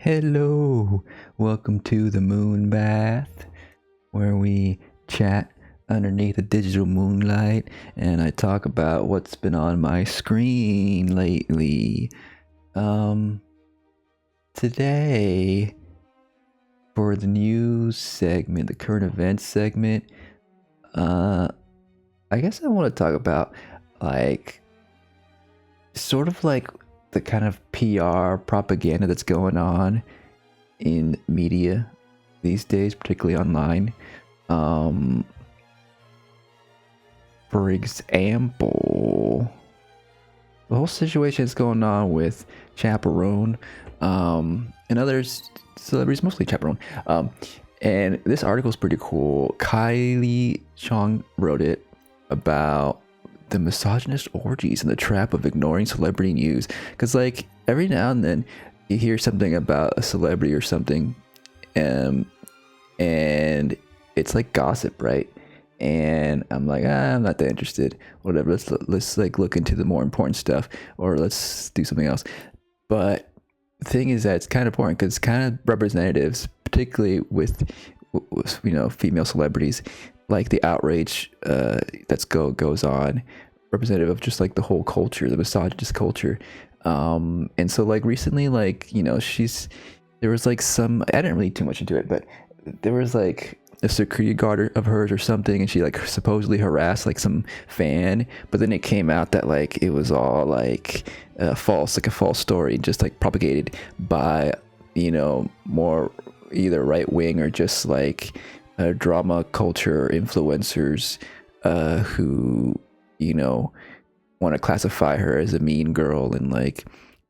Hello, welcome to the moon bath, where we chat underneath the digital moonlight and I talk about what's been on my screen lately. Um, Today, for the news segment, the current events segment, uh, I guess I want to talk about like sort of like the kind of PR propaganda that's going on in media these days, particularly online. Um, for example, the whole situation that's going on with Chaperone, and others celebrities, mostly Chaperone. And this article is pretty cool. Kylie Chong wrote it about the misogynist orgies and the trap of ignoring celebrity news. Because, like, every now and then you hear something about a celebrity or something, and it's like gossip, right? And I'm like, I'm not that interested. Whatever. Let's like look into the more important stuff, or let's do something else. But the thing is that it's kind of important because it's kind of representatives, particularly with female celebrities, like the outrage that's goes on, representative of just like the whole culture, the misogynist culture. And so like recently, like there was like some, I didn't read too much into it, but there was like a security guard of hers or something, and she like supposedly harassed like some fan, but then it came out that like it was all like false, like a false story, just like propagated by more either right wing or just like drama culture influencers who want to classify her as a mean girl and like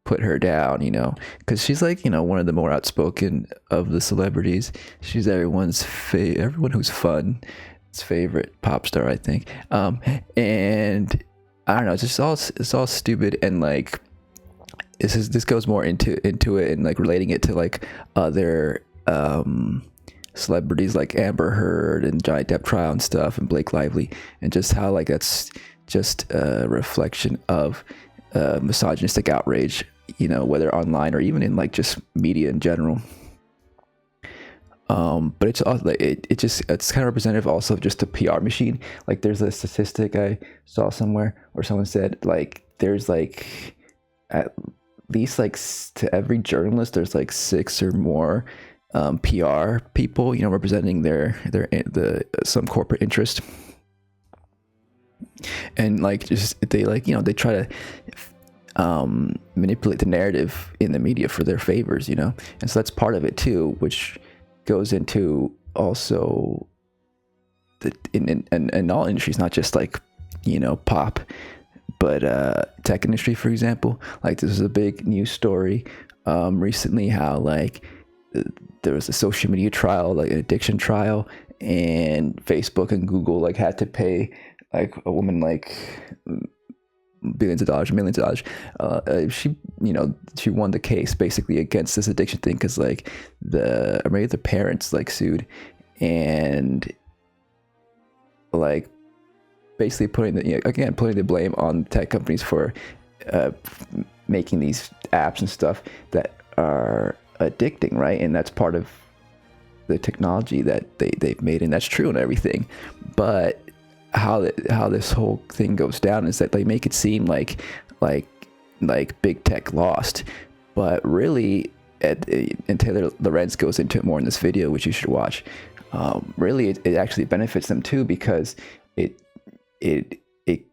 put her down, because she's like one of the more outspoken of the celebrities. She's everyone who's fun, its favorite pop star, I think. And I don't know, it's all stupid, and like this goes more into it and like relating it to like other celebrities like Amber Heard and Johnny Depp trial and stuff, and Blake Lively, and just how like that's just a reflection of misogynistic outrage, whether online or even in like just media in general. But it's also like it's kind of representative also of just a PR machine. Like there's a statistic I saw somewhere where someone said like there's like at least like to every journalist there's like 6 or more PR people, representing the some corporate interest. And like just they like they try to manipulate the narrative in the media for their favors, and so that's part of it too, which goes into also in all industries, not just like pop, but tech industry, for example. Like this is a big news story recently, how like there was a social media trial, like an addiction trial, and Facebook and Google like had to pay like a woman like billions of dollars, millions of dollars. She won the case basically against this addiction thing because like maybe the parents like sued, and like basically putting the blame on tech companies for making these apps and stuff that are addicting, right? And that's part of the technology that they've made, and that's true and everything. But how this whole thing goes down is that they make it seem like big tech lost, but really, and Taylor Lorenz goes into it more in this video, which you should watch. Really, it actually benefits them too, because it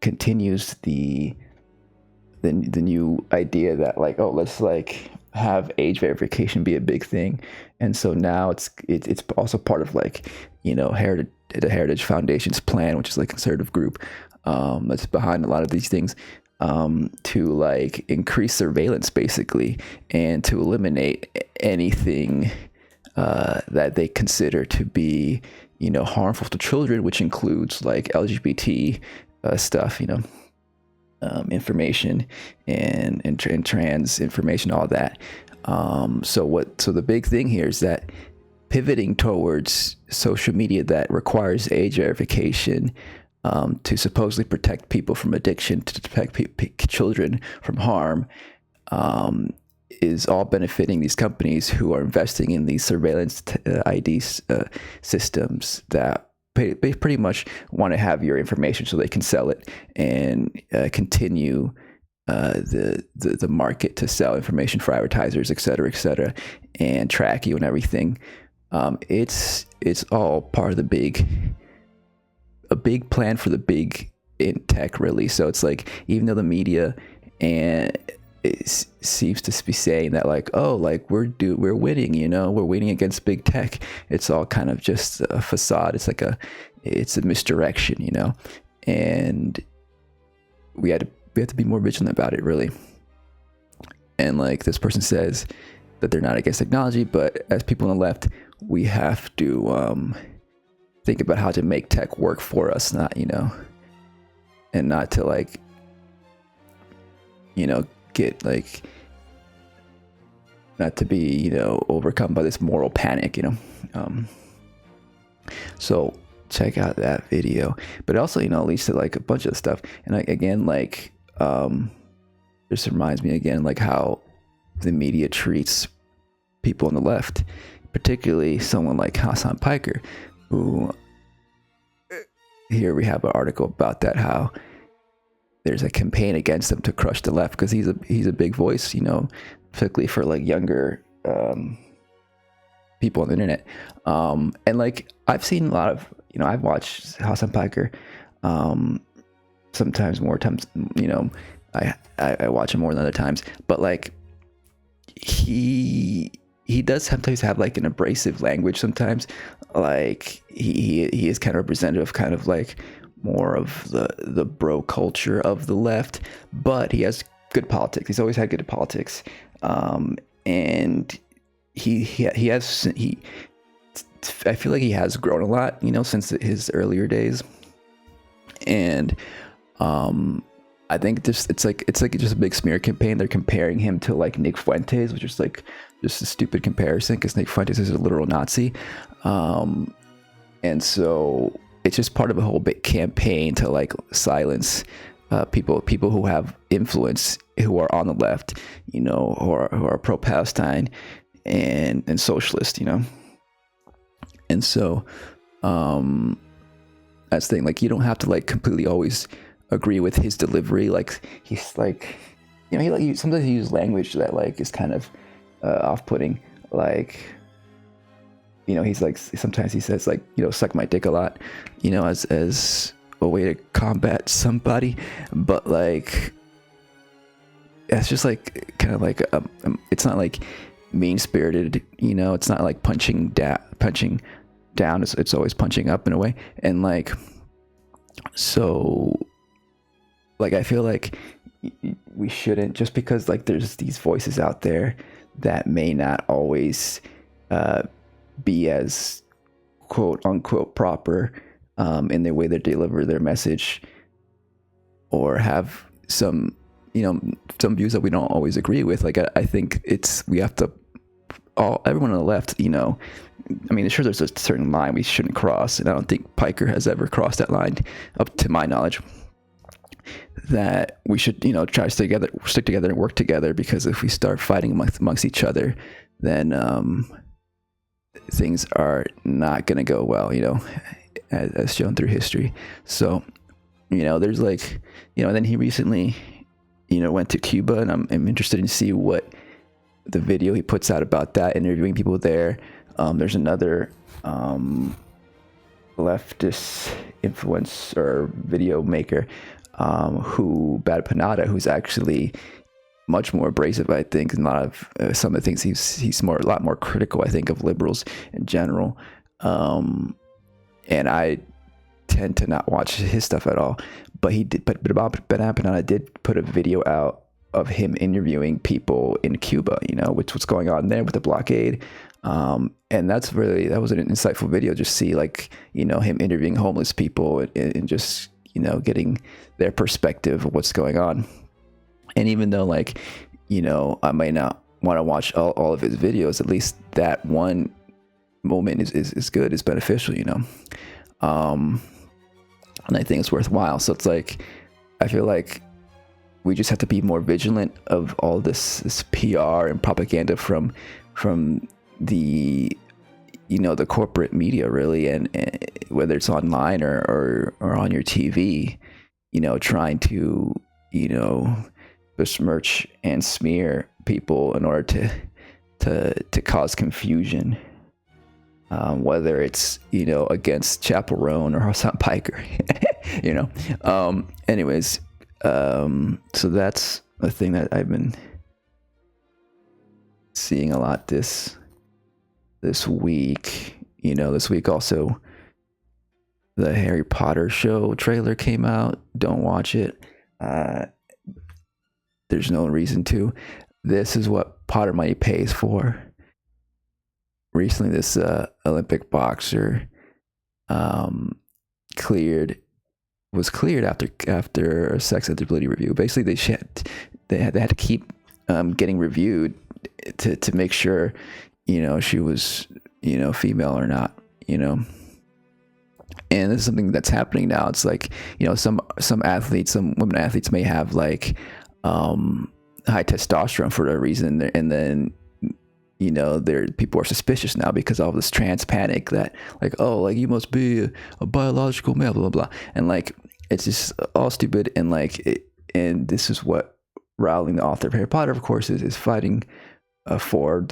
continues the new idea that like, oh, let's like have age verification be a big thing. And so now it's also part of like the Heritage Foundation's plan, which is like a conservative group that's behind a lot of these things, to like increase surveillance basically, and to eliminate anything that they consider to be harmful to children, which includes like LGBT stuff, information and trans information, all that. So the big thing here is that pivoting towards social media that requires age verification to supposedly protect people from addiction, to protect children from harm, is all benefiting these companies who are investing in these surveillance ID systems that pretty much want to have your information so they can sell it and continue the market to sell information for advertisers, et cetera, and track you and everything. It's all part of a big plan for the big in tech, really. So it's like, even though the media and it seems to be saying that like, oh, like we're winning, we're winning against big tech, it's all kind of just a facade. It's a misdirection, and we have to be more vigilant about it, really. And like this person says that they're not against technology, but as people on the left, we have to think about how to make tech work for us, not and not to like get like, not to be overcome by this moral panic. So check out that video, but also leads to like a bunch of stuff. And like, again, like this reminds me again like how the media treats people on the left, particularly someone like Hassan Piker, who here we have an article about that, how there's a campaign against him to crush the left because he's a big voice, particularly for like younger people on the internet. And like I've seen a lot of, I've watched Hassan Piker sometimes, more times, I watch him more than other times, but like he does sometimes have like an abrasive language sometimes. Like he is kind of representative, kind of like more of the bro culture of the left, but he has good politics. He's always had good politics, and I feel like he has grown a lot, since his earlier days, and I think it's like just a big smear campaign. They're comparing him to like Nick Fuentes, which is like just a stupid comparison because Nick Fuentes is a literal Nazi, and so it's just part of a whole big campaign to like silence people who have influence, who are on the left, who are pro-Palestine and socialist, and so that's the thing. Like, you don't have to like completely always agree with his delivery. Like, he's like, sometimes he uses language that like is kind of off-putting. Like, he's like, sometimes he says like, suck my dick a lot, as a way to combat somebody. But like, it's just like kind of like it's not like mean-spirited, it's not like punching down. It's always punching up in a way. And like, so like, I feel like we shouldn't, just because like there's these voices out there that may not always be as quote unquote proper in the way they deliver their message, or have some views that we don't always agree with. Like, I think we have to, everyone on the left, I mean, sure, there's a certain line we shouldn't cross, and I don't think Piker has ever crossed that line, up to my knowledge, that we should, try to stick together and work together, because if we start fighting amongst each other, then things are not going to go well, as shown through history. So, there's like, and then he recently, went to Cuba, and I'm interested in see what the video he puts out about that, interviewing people there. There's another leftist influencer video maker, Bad Panada, who's actually much more abrasive, I think, and a lot of some of the things he's a lot more critical, I think, of liberals in general. And I tend to not watch his stuff at all. But Bad Panada did put a video out of him interviewing people in Cuba, what's going on there with the blockade. And that was an insightful video. Just see like, him interviewing homeless people and just, getting their perspective of what's going on. And even though like, I might not want to watch all of his videos, at least that one moment is good, is beneficial, and I think it's worthwhile. So it's like, I feel like we just have to be more vigilant of all this PR and propaganda from the the corporate media, really, and whether it's online or on your TV, trying to besmirch and smear people in order to cause confusion, whether it's against Chappell or Hassan Piker. Anyways, so that's the thing that I've been seeing a lot this week. This week also the Harry Potter show trailer came out. Don't watch it. There's no reason to. This is what Potter money pays for. Recently, this Olympic boxer was cleared after a sex eligibility review. Basically, they had to keep getting reviewed to make sure she was female or not. And this is something that's happening now. It's like some women athletes may have like high testosterone for a reason, and then people are suspicious now because of all this trans panic that like, oh, like you must be a biological male, blah blah blah, and like it's just all stupid. And and this is what Rowling, the author of Harry Potter, of course, is fighting for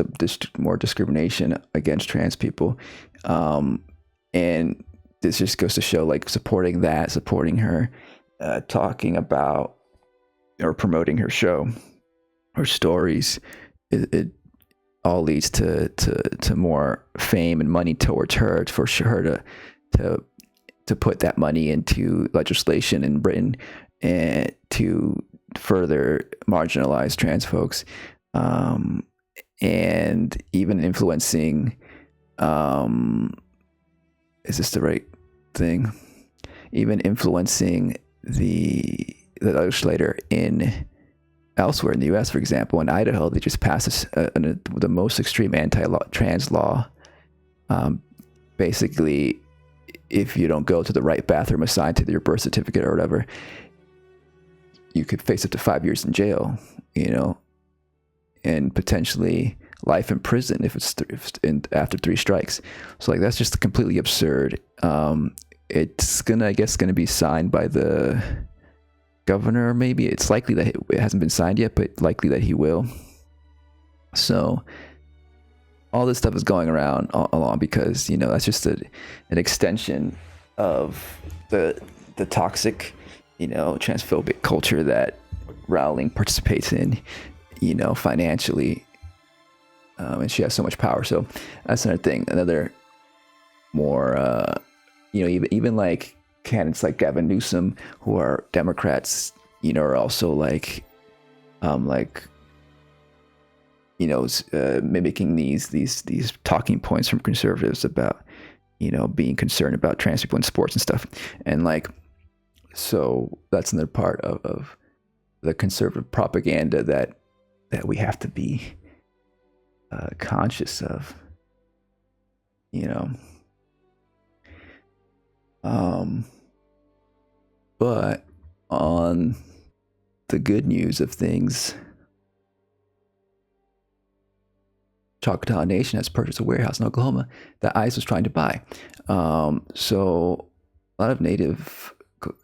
more discrimination against trans people, and this just goes to show, like, supporting her, talking about or promoting her show, her stories, it all leads to more fame and money towards her, for her to put that money into legislation in Britain and to further marginalize trans folks, and even influencing, is this the right thing? Even influencing the legislator elsewhere in the U.S. For example, in Idaho, they just passed the most extreme anti-trans law. Basically, if you don't go to the right bathroom assigned to your birth certificate or whatever, you could face up to 5 years in jail, and potentially life in prison if it's after 3 strikes. So like, that's just completely absurd. It's gonna be signed by the governor. Maybe it's likely that it hasn't been signed yet, but likely that he will. So all this stuff is going around along because that's just an extension of the toxic transphobic culture that Rowling participates in financially, and she has so much power. So that's another thing. Another more even like candidates like Gavin Newsom, who are Democrats, are also mimicking these talking points from conservatives about being concerned about trans people in sports and stuff. And so that's another part of the conservative propaganda that we have to be conscious of. But on the good news of things, Choctaw Nation has purchased a warehouse in Oklahoma that ICE was trying to buy. So a lot of native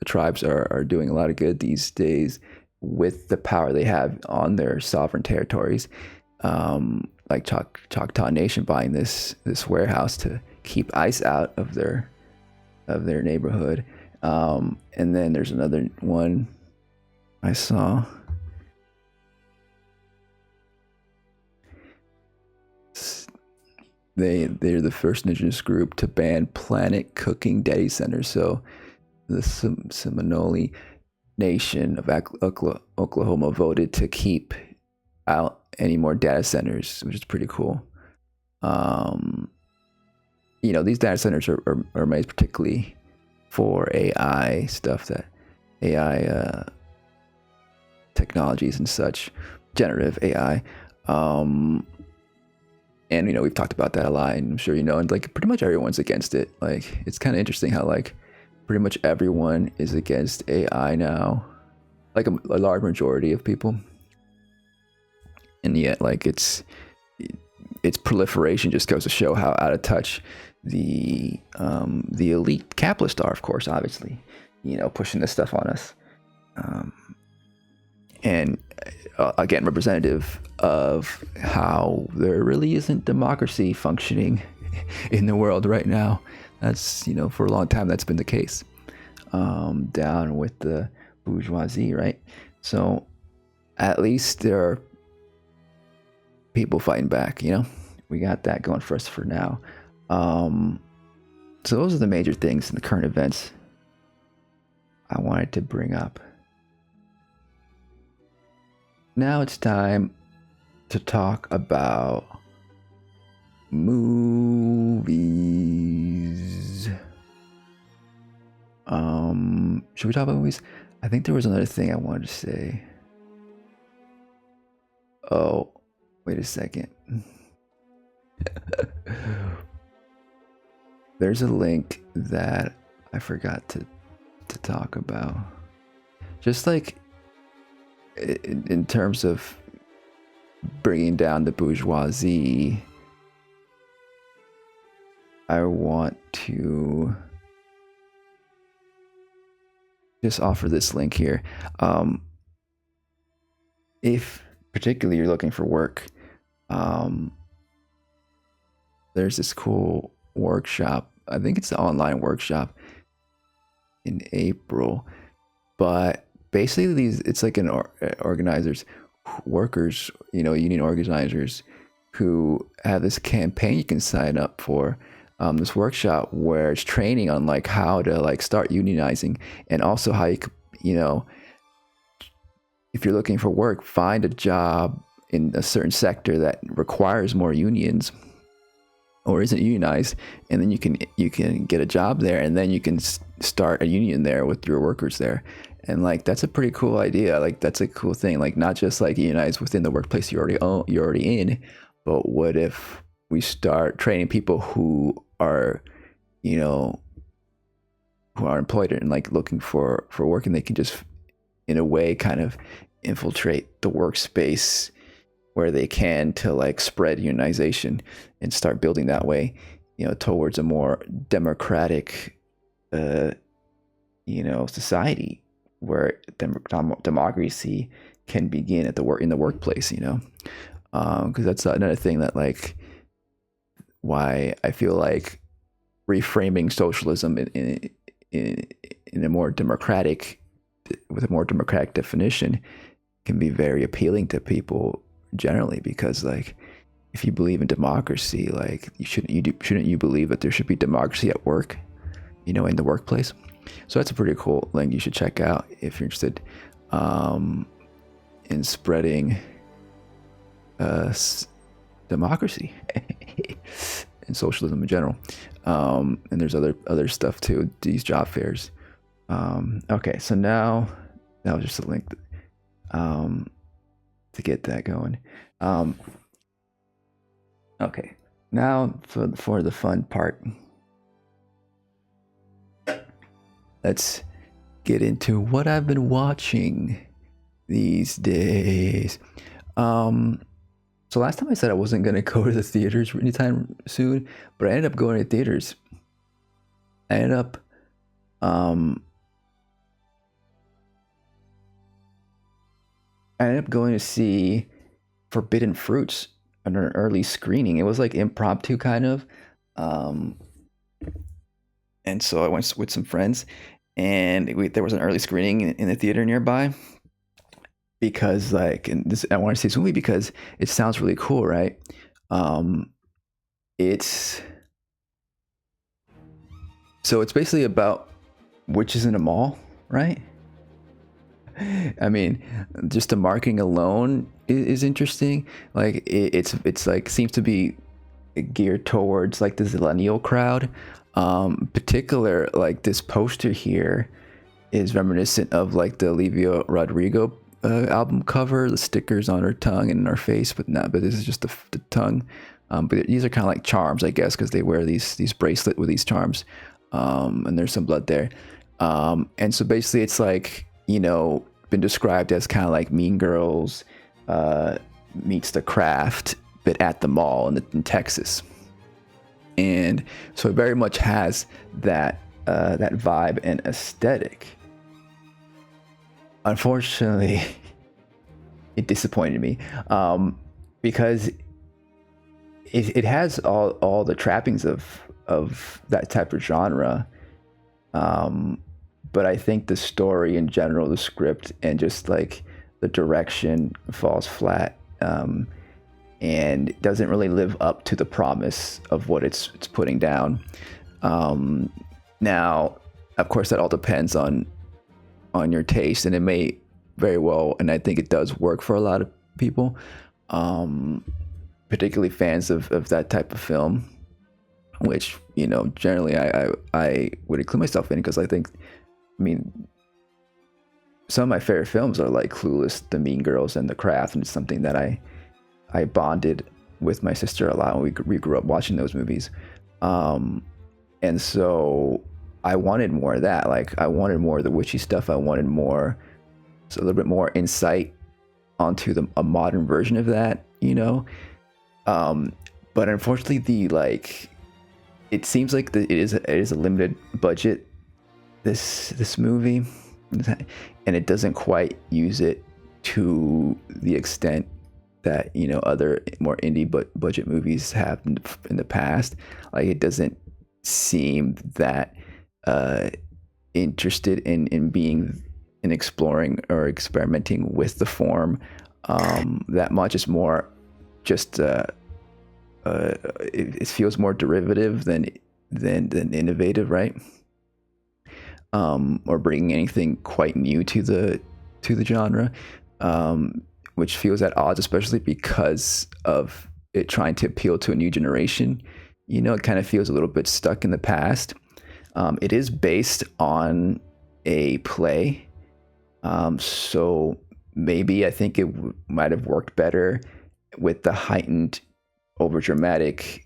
tribes are doing a lot of good these days with the power they have on their sovereign territories. Like Choctaw Nation buying this warehouse to keep ICE out of their neighborhood. And then there's another one I saw. They're the first indigenous group to ban planet cooking data centers. So the Seminole Nation of Oklahoma voted to keep out any more data centers, which is pretty cool. These data centers are made particularly for AI stuff, that AI technologies and such, generative AI. And we've talked about that a lot, and I'm sure and like pretty much everyone's against it. Like, it's kind of interesting how like pretty much everyone is against AI now. like a large majority of people, and yet like its proliferation just goes to show how out of touch the elite capitalists are, of course, obviously, pushing this stuff on us, and again, representative of how there really isn't democracy functioning in the world right now. That's, for a long time that's been the case, down with the bourgeoisie, right? So at least there are people fighting back, we got that going for us for now. So those are the major things in the current events I wanted to bring up. Now it's time to talk about movies. Should we talk about movies? I think there was another thing I wanted to say. Oh, wait a second. There's a link that I forgot to talk about. Just like in terms of bringing down the bourgeoisie, I want to just offer this link here. If particularly you're looking for work, there's this cool workshop. I think it's an online workshop in April, but basically it's like an workers, union organizers who have this campaign you can sign up for, this workshop where it's training on like how to like start unionizing, and also how you could, if you're looking for work, find a job in a certain sector that requires more unions or isn't unionized, and then you can get a job there, and then you can start a union there with your workers there. And like that's a pretty cool idea. Like that's a cool thing. Like not just like unionize within the workplace you're already in, but what if we start training people who are, who are employed and like looking for work, and they can just in a way kind of infiltrate the workspace where they can to like spread unionization and start building that way, towards a more democratic, society where democracy can begin at in the workplace, because that's another thing that like why I feel like reframing socialism in a more democratic, with a more democratic definition, can be very appealing to people generally, because like if you believe in democracy, like shouldn't you believe that there should be democracy at work, in the workplace? So that's a pretty cool link you should check out if you're interested in spreading democracy and socialism in general. And there's other stuff too, these job fairs. Okay, so now that was just a link to get that going. Okay, now for the fun part. Let's get into what I've been watching these days. So last time I said I wasn't going to go to the theaters anytime soon, but I ended up going to theaters. I ended up going to see Forbidden Fruits under an early screening. It was like impromptu kind of. And so I went with some friends, and there was an early screening in the theater nearby, because I want to see this movie because it sounds really cool, right? It's basically about witches in a mall, right? I mean, just the marketing alone is interesting. Like it's like seems to be geared towards like the millennial crowd. Particular, like this poster here is reminiscent of like the Olivia Rodrigo album cover, the stickers on her tongue and her face, but this is just the tongue. But these are kind of like charms, I guess, because they wear these bracelet with these charms, and there's some blood there. And so basically it's like, been described as kind of like Mean Girls meets The Craft, but at the mall in Texas. And so it very much has that that vibe and aesthetic. Unfortunately, it disappointed me because it has all the trappings of that type of genre. But I think the story in general, the script, and just like the direction falls flat, and doesn't really live up to the promise of what it's putting down. Now, of course, that all depends on your taste, and it may very well, and I think it does work for a lot of people, particularly fans of that type of film, which, you know, generally I would include myself in, because I think, I mean, some of my favorite films are like Clueless, The Mean Girls, and The Craft, and it's something that I bonded with my sister a lot when we grew up watching those movies. And so I wanted more of that. Like, I wanted more of the witchy stuff. I wanted more, so a little bit more insight onto a modern version of that, you know? But unfortunately, it seems like it is a limited budget, this movie, and it doesn't quite use it to the extent that, you know, other more indie budget movies have in the past. Like, it doesn't seem that interested in being, in exploring or experimenting with the form that much. It's more just it feels more derivative than innovative, right? Or bringing anything quite new to the genre, which feels at odds, especially because of it trying to appeal to a new generation. You know, it kind of feels a little bit stuck in the past. It is based on a play, so maybe I think it might have worked better with the heightened, overdramatic,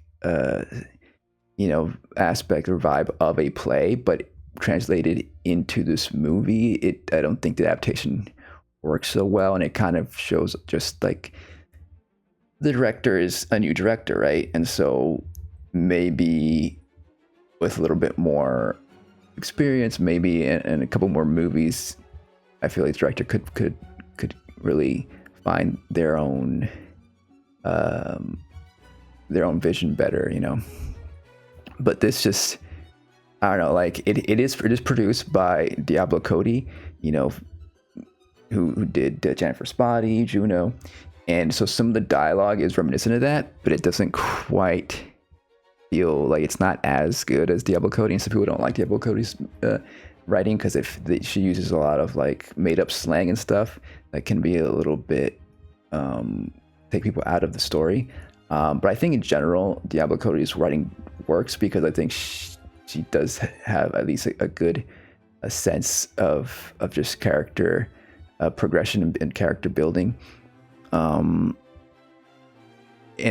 you know, aspect or vibe of a play, but translated into this movie, I don't think the adaptation works so well, and it kind of shows just like the director is a new director, right? And so maybe with a little bit more experience, maybe and a couple more movies, I feel like the director could really find their own vision better, you know. But this just, I don't know, like it is produced by Diablo Cody, you know, who did Jennifer's Body, Juno, and so some of the dialogue is reminiscent of that, but it doesn't quite feel like, it's not as good as Diablo Cody. And some people don't like Diablo Cody's writing because she uses a lot of like made up slang and stuff that can be a little bit take people out of the story. But I think in general, Diablo Cody's writing works because I think she does have at least a good sense of just character progression and character building, and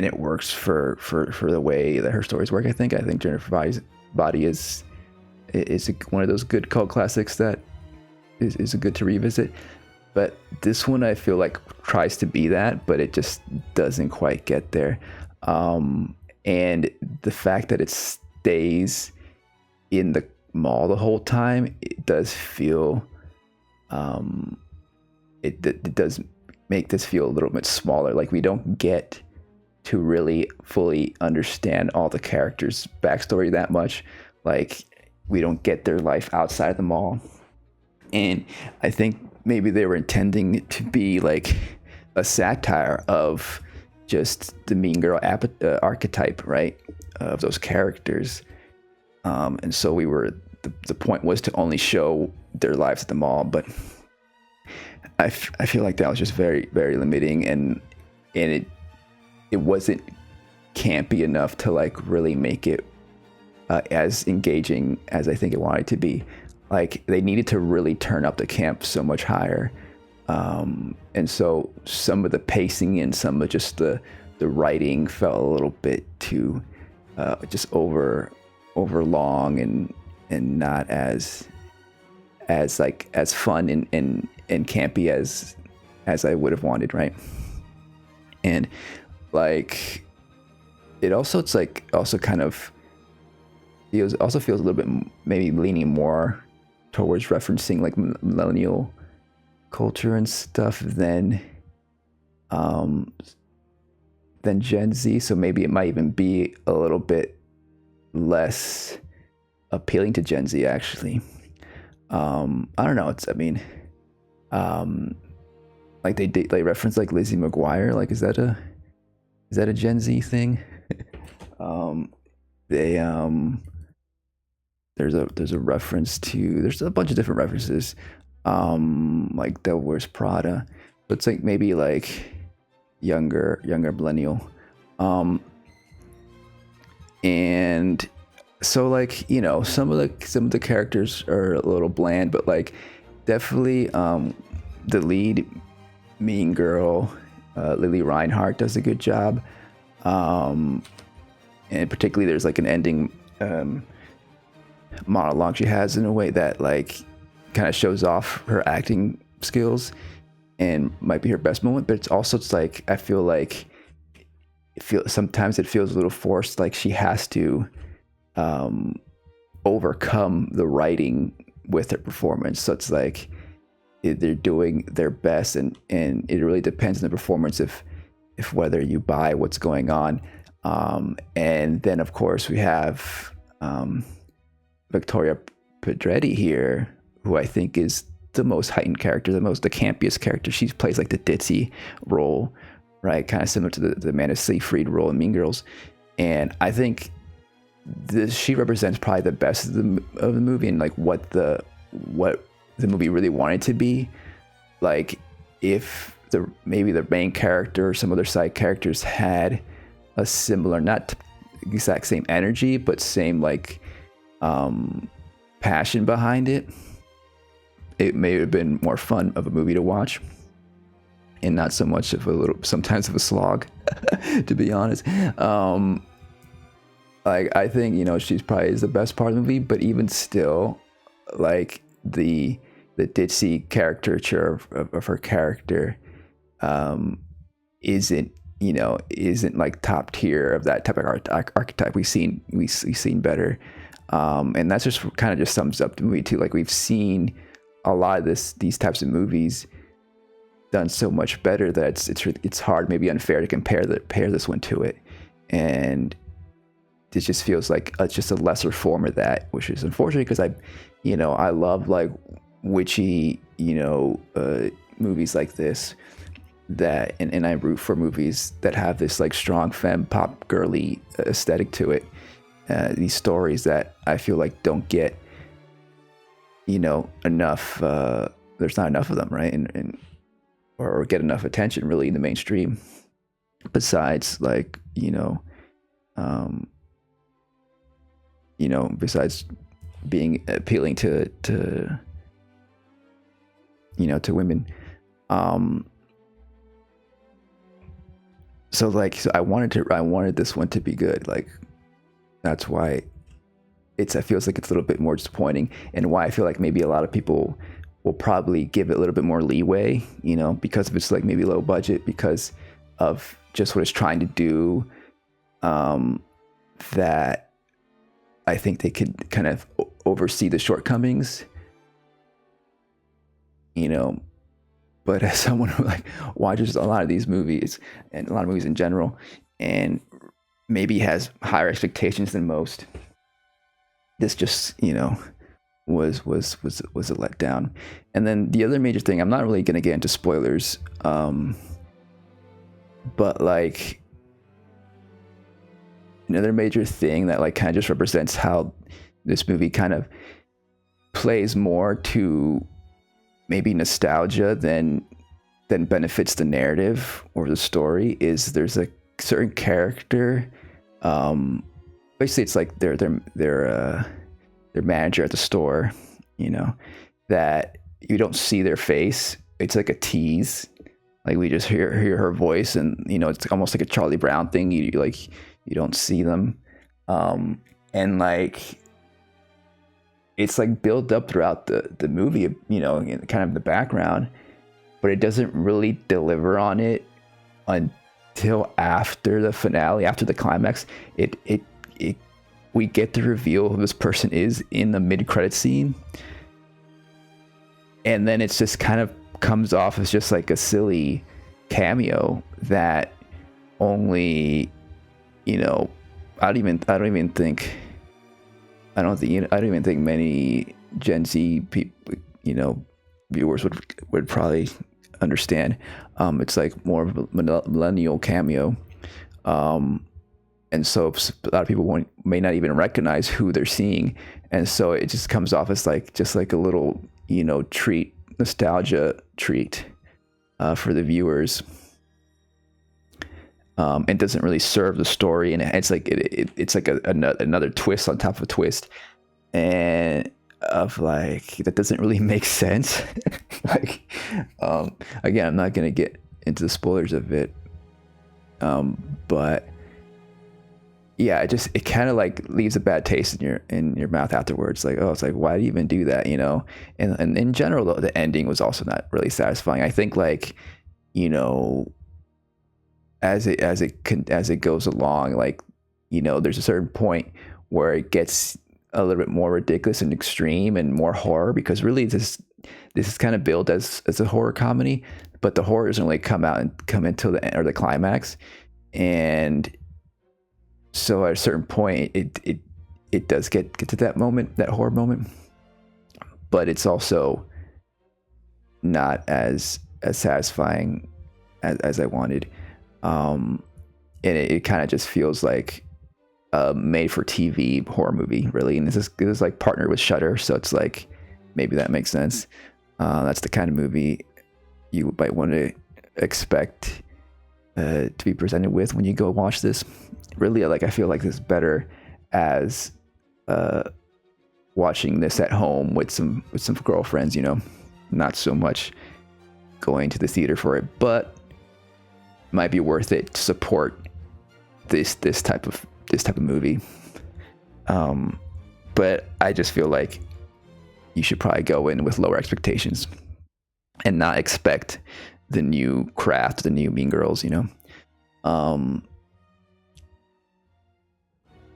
it works for the way that her stories work. I think Jennifer's Body is one of those good cult classics that is good to revisit. But this one, I feel like, tries to be that, but it just doesn't quite get there. And the fact that it stays in the mall the whole time, it does feel, it does make this feel a little bit smaller. Like, we don't get to really fully understand all the characters' backstory that much. Like, we don't get their life outside the mall. And I think maybe they were intending it to be like a satire of just the mean girl archetype, right? Of those characters. And so the point was to only show their lives at the mall, but I feel like that was just very, very limiting, and it wasn't campy enough to like really make it as engaging as I think it wanted to be. Like, they needed to really turn up the camp so much higher. And so some of the pacing and some of just the writing felt a little bit too just over long and not as as fun and campy as I would have wanted, right? And like it's like also kind of feels a little bit maybe leaning more towards referencing like millennial culture and stuff than Gen Z. So maybe it might even be a little bit less appealing to Gen Z actually. I don't know. Like they reference like Lizzie McGuire. Like is that a Gen Z thing? They there's a reference to there's a bunch of different references. Like Devil Wears Prada. But it's like maybe like younger millennial. And so like, you know, some of the characters are a little bland, but like definitely the lead mean girl, Lily Reinhardt, does a good job. And particularly there's like an ending monologue she has in a way that like kind of shows off her acting skills and might be her best moment, but it's like I feel like sometimes it feels a little forced, like she has to overcome the writing with her performance. So it's like they're doing their best, and it really depends on the performance if whether you buy what's going on. And then of course we have Victoria Pedretti here, who I think is the most heightened character, the campiest character. She plays like the ditzy role, right? Kind of similar to the Amanda Seyfried role in Mean Girls. And I think she represents probably the best of the movie, and like what the movie really wanted to be. Like if maybe the main character or some other side characters had a similar, not exact same energy, but same like passion behind it, it may have been more fun of a movie to watch, and not so much of sometimes of a slog, to be honest. Like I think, you know, she's probably is the best part of the movie, but even still, like the ditzy caricature of her character isn't like top tier of that type of archetype. We've seen better, and that's just kind of just sums up the movie too. Like we've seen a lot of these types of movies done so much better that it's hard, maybe unfair to compare this one to it, and it just feels like it's just a lesser form of that, which is unfortunate because I love like witchy, movies like this, that and I root for movies that have this like strong femme pop girly aesthetic to it. These stories that I feel like don't get enough. There's not enough of them, right? And or get enough attention really in the mainstream. Besides like besides being appealing to women. So I wanted this one to be good. Like that's why it feels like it's a little bit more disappointing, and why I feel like maybe a lot of people will probably give it a little bit more leeway, because of its like maybe low budget, because of just what it's trying to do. That I think they could kind of oversee the shortcomings, but as someone who like watches a lot of these movies, and a lot of movies in general, and maybe has higher expectations than most, this just was a letdown. And then the other major thing, I'm not really going to get into spoilers, but like another major thing that like kind of just represents how this movie kind of plays more to maybe nostalgia than benefits the narrative or the story, is there's a certain character, basically it's like their manager at the store, that you don't see their face. It's like a tease, like we just hear her voice, and it's almost like a Charlie Brown thing. You don't see them, and like it's like built up throughout the movie, you know, kind of in the background, but it doesn't really deliver on it until after the finale, after the climax. It we get the reveal who this person is in the mid-credit scene, and then it's just kind of comes off as just like a silly cameo that only, you know, I don't even think many Gen Z people, you know, viewers would probably understand. It's like more of a millennial cameo, and so a lot of people may not even recognize who they're seeing, and so it just comes off as like just like a little, you know, nostalgia treat for the viewers. It doesn't really serve the story, and it's like it's like another twist on top of a twist, and of like that doesn't really make sense. Like, again, I'm not gonna get into the spoilers of it, but yeah, it kind of like leaves a bad taste in your mouth afterwards. Like, oh, it's like, why do you even do that, you know? And in general, though, the ending was also not really satisfying. I think, like, you know, as it goes along, like, you know, there's a certain point where it gets a little bit more ridiculous and extreme and more horror, because really this is kind of billed as a horror comedy, but the horror doesn't really come until the end or the climax. And so at a certain point it does get to that moment, that horror moment, but it's also not as satisfying as I wanted. And it kind of just feels like a made for TV horror movie, really. And this is like partnered with Shudder, so it's like maybe that makes sense. That's the kind of movie you might want to expect to be presented with when you go watch this. Really, like, I feel like this is better as watching this at home with some girlfriends, you know, not so much going to the theater for it, but might be worth it to support this type of movie. But I just feel like you should probably go in with lower expectations and not expect the new Craft, the new Mean Girls, you know.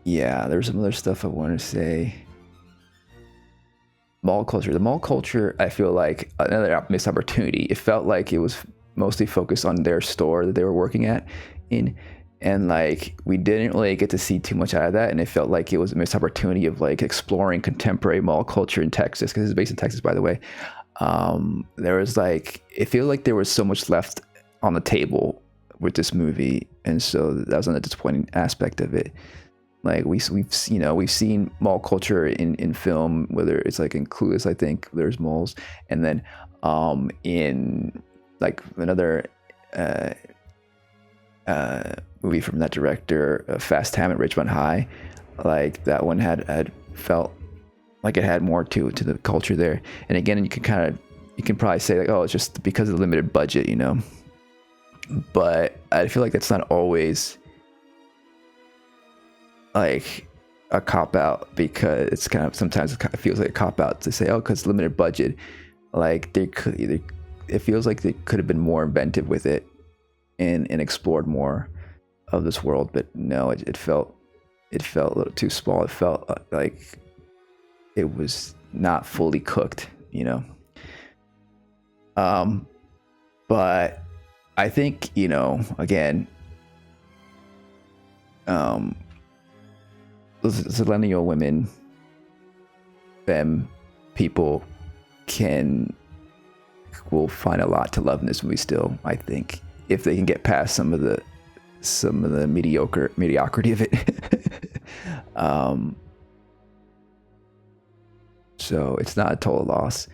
Yeah, there's some other stuff I want to say. Mall culture. The mall culture, I feel like another missed opportunity. It felt like it was mostly focused on their store that they were working at and like we didn't really get to see too much out of that, and it felt like it was a missed opportunity of like exploring contemporary mall culture in Texas, because it's based in Texas, by the way. There was like, it feels like there was so much left on the table with this movie, and so that was another disappointing aspect of it. Like we've seen mall culture in film, whether it's like in Clueless, I think there's malls, and then in like another movie from that director, Fast Time at Ridgemont High, like that one had felt like it had more to the culture there. And again, you can probably say like, oh, it's just because of the limited budget, you know, but I feel like that's not always like a cop out, because it's kind of, sometimes it kind of feels like a cop out to say, oh, because limited budget, like it feels like they could have been more inventive with it and explored more of this world. But no, it felt a little too small. It felt like it was not fully cooked, you know. But I think, you know, again, millennial women, femme people will find a lot to love in this movie still, I think, if they can get past some of the mediocrity of it. So it's not a total loss.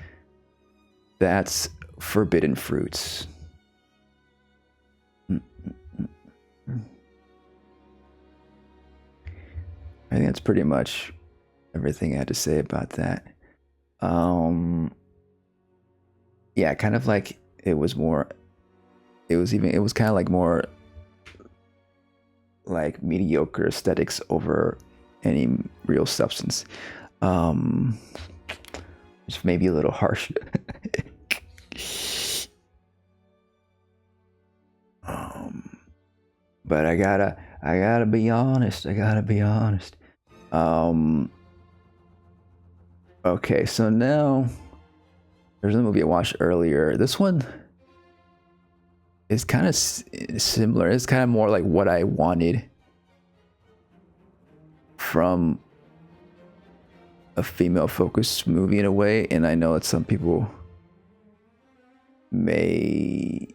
That's Forbidden Fruits. I think that's pretty much everything I had to say about that. Yeah, kind of like it was kind of like more like mediocre aesthetics over any real substance. It's maybe a little harsh. um, but I gotta be honest. I gotta be honest. Um, okay, so now there's a movie I watched earlier. This one is kind of similar. It's kind of more like what I wanted from a female focused movie in a way, and I know that some people may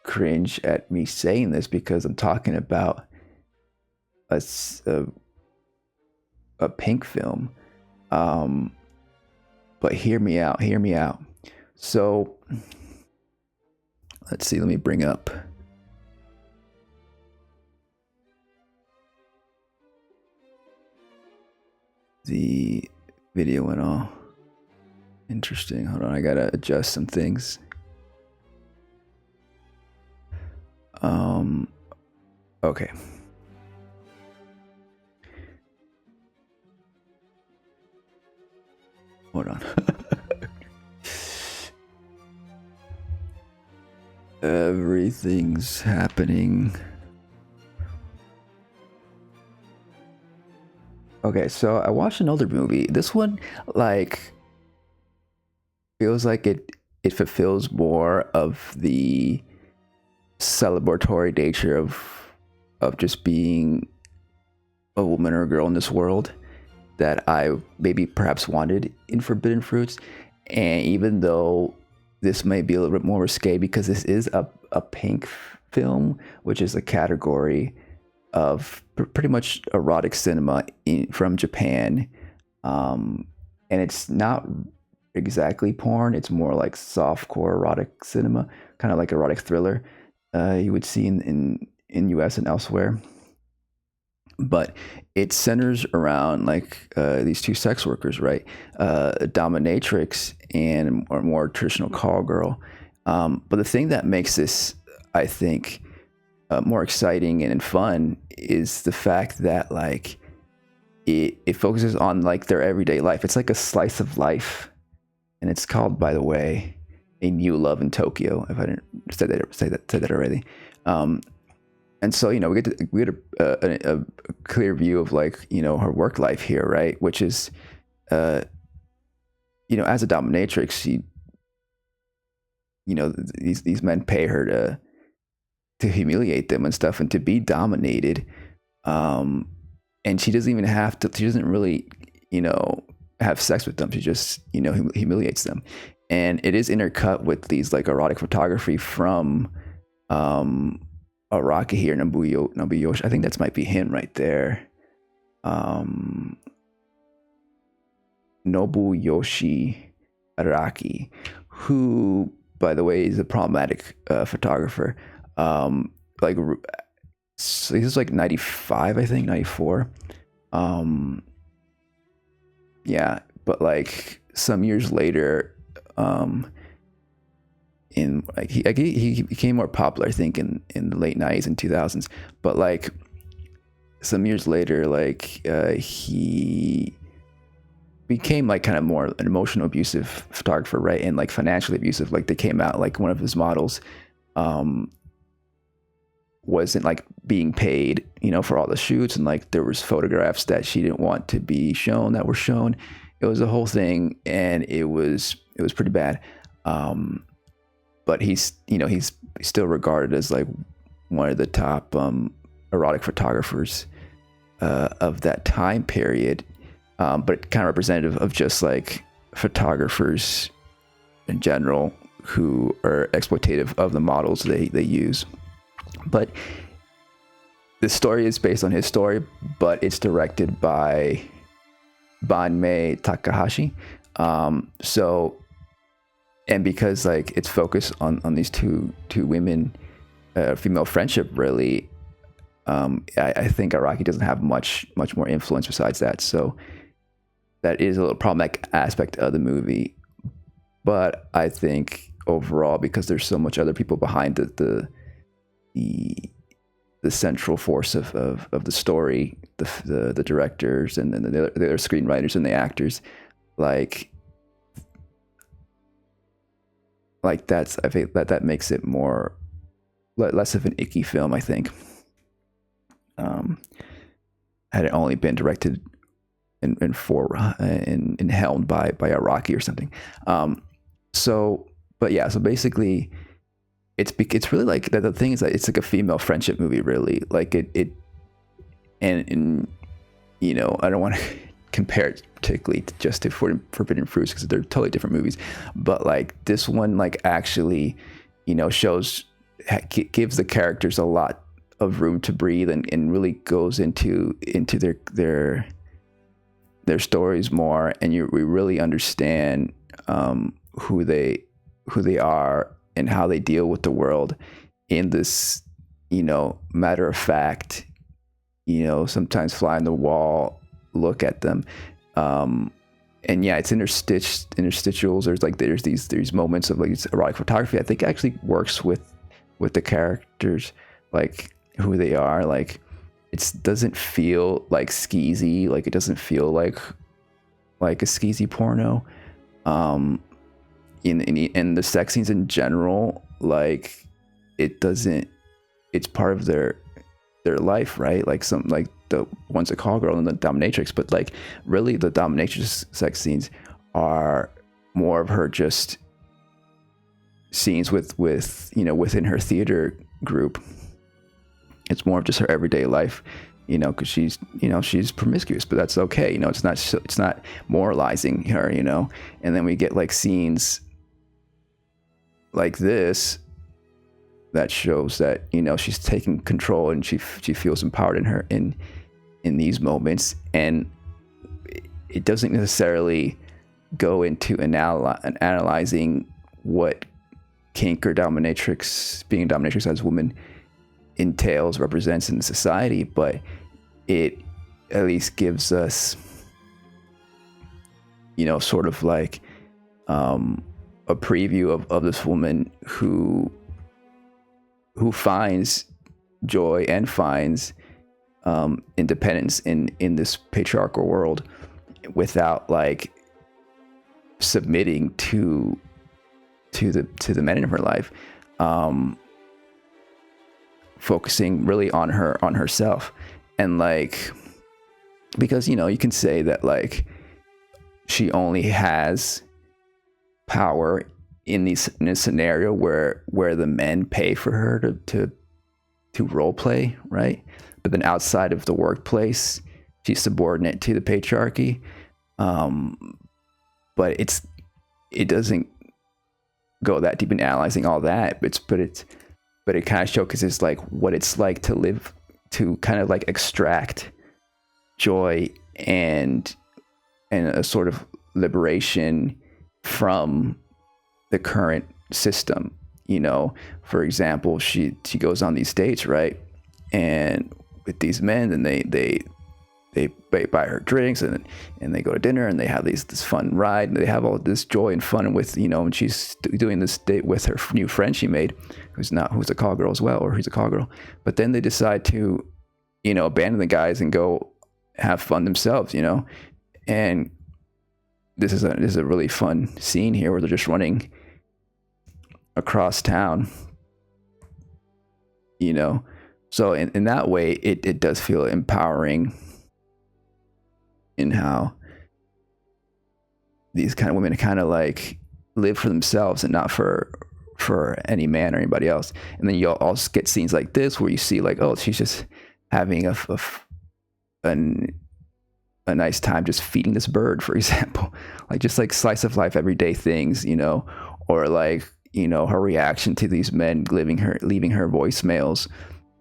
cringe at me saying this because I'm talking about a, a pink film. But hear me out, hear me out. So let's see, let me bring up the video and all. Interesting. Hold on, I gotta adjust some things. Okay. Hold on. Everything's happening. Okay, so I watched an older movie. This one, like, feels like it fulfills more of the celebratory nature of just being a woman or a girl in this world that I maybe perhaps wanted in Forbidden Fruits. And even though this may be a little bit more risque because this is a pink film, which is a category of pretty much erotic cinema from Japan. And it's not exactly porn, it's more like softcore erotic cinema, kind of like erotic thriller you would see in US and elsewhere. But it centers around like these two sex workers, right? A dominatrix and a more traditional call girl. But the thing that makes this, I think, more exciting and fun is the fact that like it focuses on like their everyday life. It's like a slice of life, and it's called, by the way, A New Love in Tokyo. If I didn't say that already. And so, you know, we get a clear view of like, you know, her work life here, right? Which is, you know, as a dominatrix, she, you know, these men pay her to humiliate them and stuff and to be dominated. And she doesn't even have to. She doesn't really, you know, have sex with them. She just, you know, humiliates them. And it is intercut with these like erotic photography from Araki here, Nobuyoshi. I think that might be him right there. Nobuyoshi Araki, who, by the way, is a problematic photographer. Like, so this is like 95, I think, 94. Yeah, but like some years later, in like he became more popular, I think, in the late 90s and 2000s. But like some years later, like he became like kind of more an emotional abusive photographer, right? And like financially abusive. Like they came out like one of his models wasn't like being paid, you know, for all the shoots, and like there was photographs that she didn't want to be shown that were shown. It was a whole thing, and it was pretty bad. But he's, you know, he's still regarded as like one of the top erotic photographers of that time period, but kind of representative of just like photographers in general who are exploitative of the models they use. But the story is based on his story, but it's directed by Banmei Takahashi. So, and because like it's focused on these two women, female friendship, really, I think Araki doesn't have much more influence besides that. So that is a little problematic aspect of the movie. But I think overall, because there's so much other people behind the central force of the story, the directors and then the other screenwriters and the actors, like that's, I think that makes it more less of an icky film, I think. Had it only been directed and helmed by a Rocky or something. So but yeah, so basically it's really like the thing is that it's like a female friendship movie, really. Like it and you know, I don't want to compare it particularly to just to Forbidden Fruits, because they're totally different movies, but like this one like actually, you know, gives the characters a lot of room to breathe, and really goes into their stories more, and we really understand who they are and how they deal with the world in this, you know, matter of fact, you know, sometimes fly on the wall look at them. And yeah, it's interstitials. There's these moments of like erotic photography. I think actually works with the characters, like who they are. Like it doesn't feel like skeezy. Like it doesn't feel like a skeezy porno. In the sex scenes in general, like it doesn't. It's part of their life, right? Like the one's a call girl and the dominatrix, but like really the dominatrix sex scenes are more of her just scenes with you know, within her theater group. It's more of just her everyday life, you know, because she's promiscuous, but that's okay, you know. It's not moralizing her, you know. And then we get like scenes like this that shows that, you know, she's taking control and she feels empowered in these moments. And it doesn't necessarily go into analyzing what kink or being a dominatrix as a woman entails, represents in society, but it at least gives us, you know, sort of like a preview of this woman who finds joy and finds independence in this patriarchal world without like submitting to the men in her life, focusing really on herself. And like, because, you know, you can say that like she only has power in a scenario where the men pay for her to role play, right? But then outside of the workplace, she's subordinate to the patriarchy. But it doesn't go that deep in analyzing all that. But it kind of showcases like what it's like to live, to kind of like extract joy and a sort of liberation from the current system. You know, for example, she goes on these dates, right? And with these men, and they buy her drinks, and they go to dinner, and they have this fun ride, and they have all this joy and fun with, you know, and she's doing this date with her new friend she made, who's a call girl as well, or he's a call girl. But then they decide to, you know, abandon the guys and go have fun themselves, you know. And this is a really fun scene here where they're just running across town, you know. So in that way, it does feel empowering in how these kind of women kind of like live for themselves and not for any man or anybody else. And then you'll also get scenes like this where you see like, oh, she's just having a nice time just feeding this bird, for example. Like just like slice of life, everyday things, you know. Or like, you know, her reaction to these men leaving her voicemails,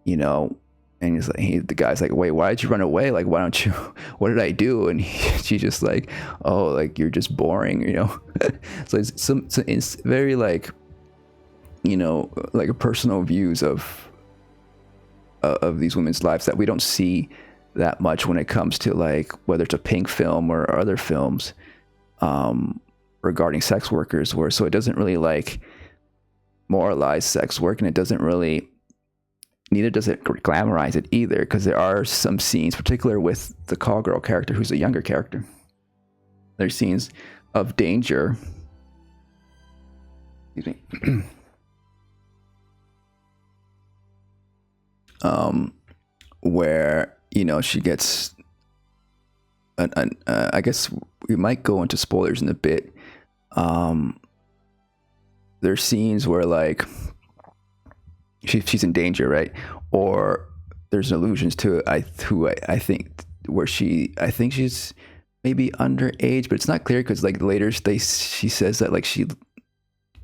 you know. And he's like, the guy's like, wait, why did you run away? Like, why don't you, what did I do? And she's just like, oh, like, you're just boring, you know? So it's very like, you know, like a personal views of these women's lives that we don't see that much when it comes to like, whether it's a Pink film or other films regarding sex workers, so it doesn't really like moralize sex work, and it doesn't really, neither does it glamorize it either, because there are some scenes, particularly with the call girl character, who's a younger character, there's scenes of danger. Excuse me. Where, you know, she gets I guess we might go into spoilers in a bit. There's scenes where like she's in danger, right? Or there's allusions to it. I think where I think she's maybe underage, but it's not clear because like later she says that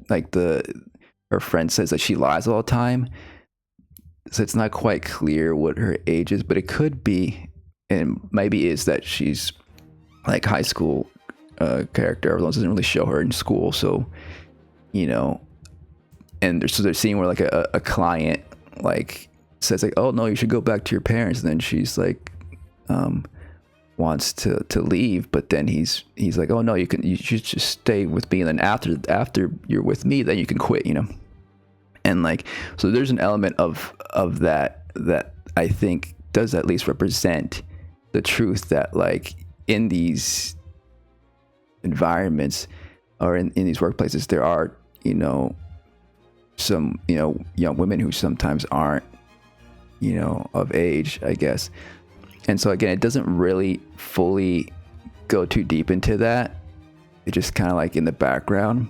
like her friend says that she lies all the time. So it's not quite clear what her age is, but it could be, and maybe is that she's like high school character. Everyone doesn't really show her in school, so you know. And there's scene where like a client like says like, "Oh no, you should go back to your parents," and then she's like, wants to leave, but then he's like, "Oh no, you should just stay with me, and then after you're with me, then you can quit," you know. And like, so there's an element of that I think does at least represent the truth that like in these environments or in these workplaces, there are, you know, some, you know, young women who sometimes aren't, you know, of age, I guess. And so again, it doesn't really fully go too deep into that. It's just kind of like in the background.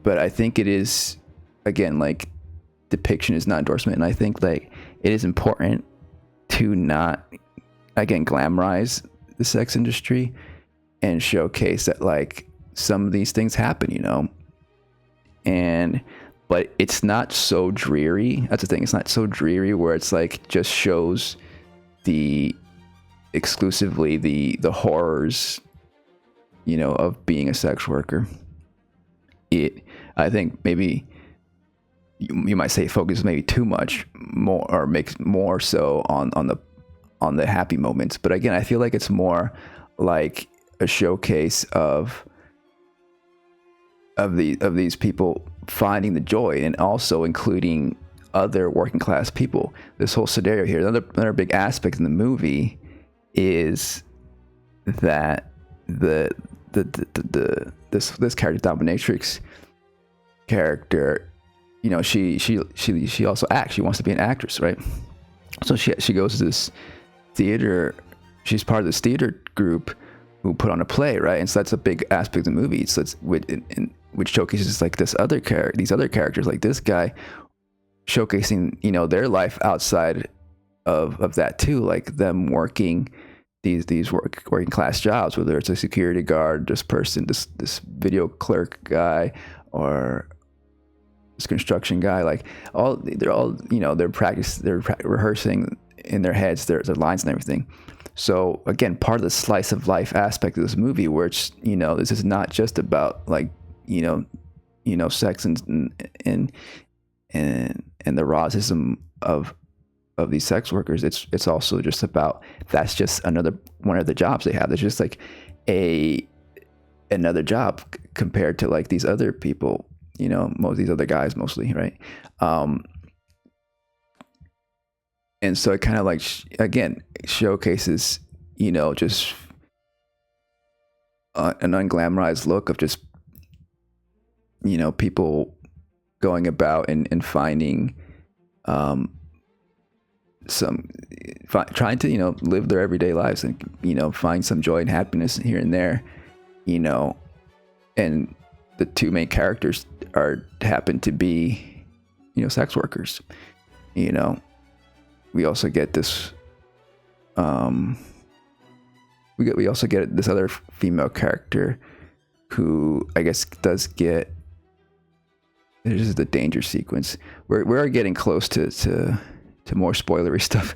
But I think it is, again, like depiction is not endorsement. And I think like it is important to not, again, glamorize the sex industry and showcase that like some of these things happen, you know. But it's not so dreary. That's the thing. It's not so dreary where it's like just shows exclusively the horrors, you know, of being a sex worker. I think maybe you might say focuses maybe too much more, or makes more so on the happy moments. But again, I feel like it's more like a showcase of these people finding the joy, and also including other working class people. This whole scenario here, another big aspect in the movie is that this character, dominatrix character, you know, she also acts. She wants to be an actress, right? So she goes to this theater. She's part of this theater group who put on a play, right? And so that's a big aspect of the movie. So it's which showcases like these other characters, like this guy, showcasing, you know, their life outside of that too, like them working these working class jobs, whether it's a security guard, this this video clerk guy, or this construction guy, like they're all, you know, they're rehearsing in their heads their lines and everything. So again, part of the slice of life aspect of this movie, where it's, you know, this is not just about like, you know, sex and the racism of these sex workers. It's also just about, that's just one of the jobs they have. It's just like another job compared to like these other people, you know, these other guys mostly, right? And so it kind of like again showcases, you know, just an unglamorized look of just, you know, people going about and finding trying to, you know, live their everyday lives and, you know, find some joy and happiness here and there, you know. And the two main characters happen to be, you know, sex workers. You know, we also get this we also get this other female character who I guess does get, this is the danger sequence. We're getting close to more spoilery stuff,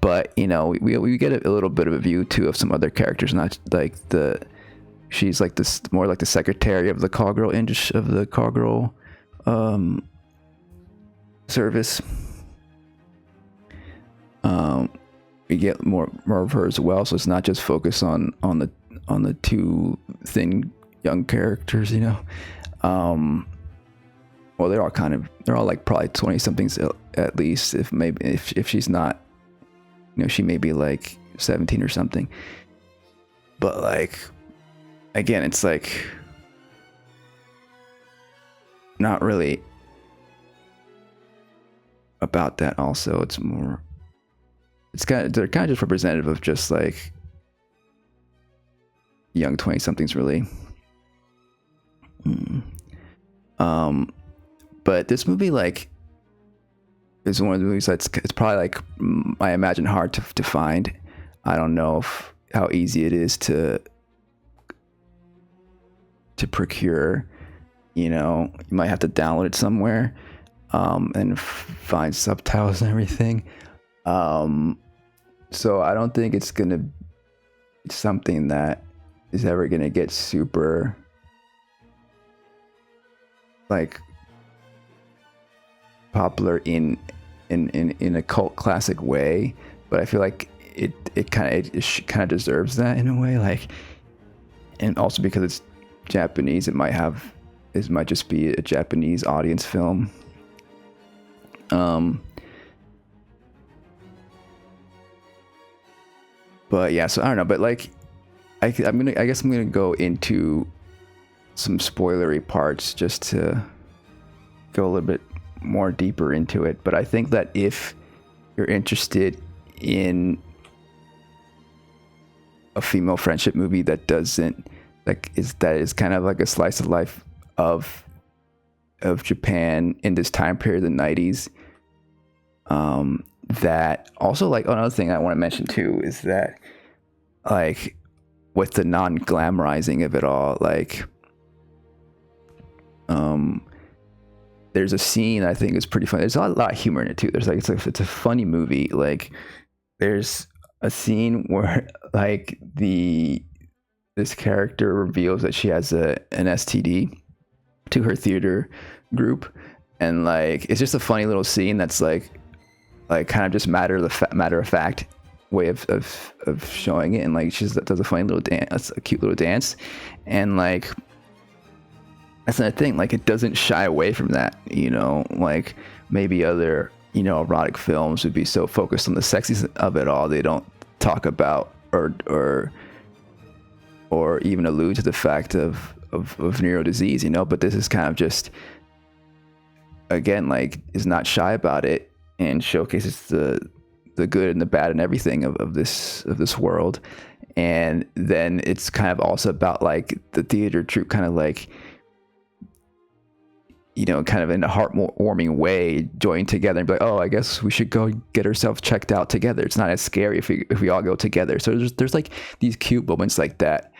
but you know, we get a little bit of a view too of some other characters, not like she's like this, more like the secretary of the call girl service. We get more of her as well, so it's not just focused on the two thin young characters, you know. Well, they're all like probably 20 somethings at least, if she's not, you know, she may be like 17 or something. But like, again, it's like not really about that. Also, it's more, they're kind of just representative of just like young 20 somethings really. But this movie like is one of the movies that's, it's probably like, I imagine, hard to find. I don't know how easy it is to procure. You know, you might have to download it somewhere, and find subtitles and everything. So I don't think it's something that is ever gonna get super like popular in a cult classic way, but I feel like it kind of deserves that in a way, like, and also because it's Japanese, it might just be a Japanese audience film. But yeah, so I don't know, but like I guess I'm gonna go into some spoilery parts just to go a little bit more deeper into it. But I think that if you're interested in a female friendship movie that is kind of like a slice of life of Japan in this time period, the 90s, that also, like, another thing I want to mention too is that, like, with the non-glamorizing of it all, like, there's a scene I think is pretty funny. There's a lot of humor in it too. There's like, it's a funny movie. Like, there's a scene where like this character reveals that she has an STD to her theater group, and like it's just a funny little scene that's like kind of just matter of fact way of showing it, and like she just does a funny little dance, a cute little dance, and like that's another thing. Like, it doesn't shy away from that, you know. Like, maybe other, you know, erotic films would be so focused on the sexiness of it all, they don't talk about or even allude to the fact of neuro disease, you know. But this is kind of just, again, like, is not shy about it and showcases the good and the bad and everything of this world. And then it's kind of also about like the theater troupe kind of like, you know, kind of in a heartwarming way, join together and be like, oh, I guess we should go get ourselves checked out together. It's not as scary if we all go together. So there's like these cute moments like that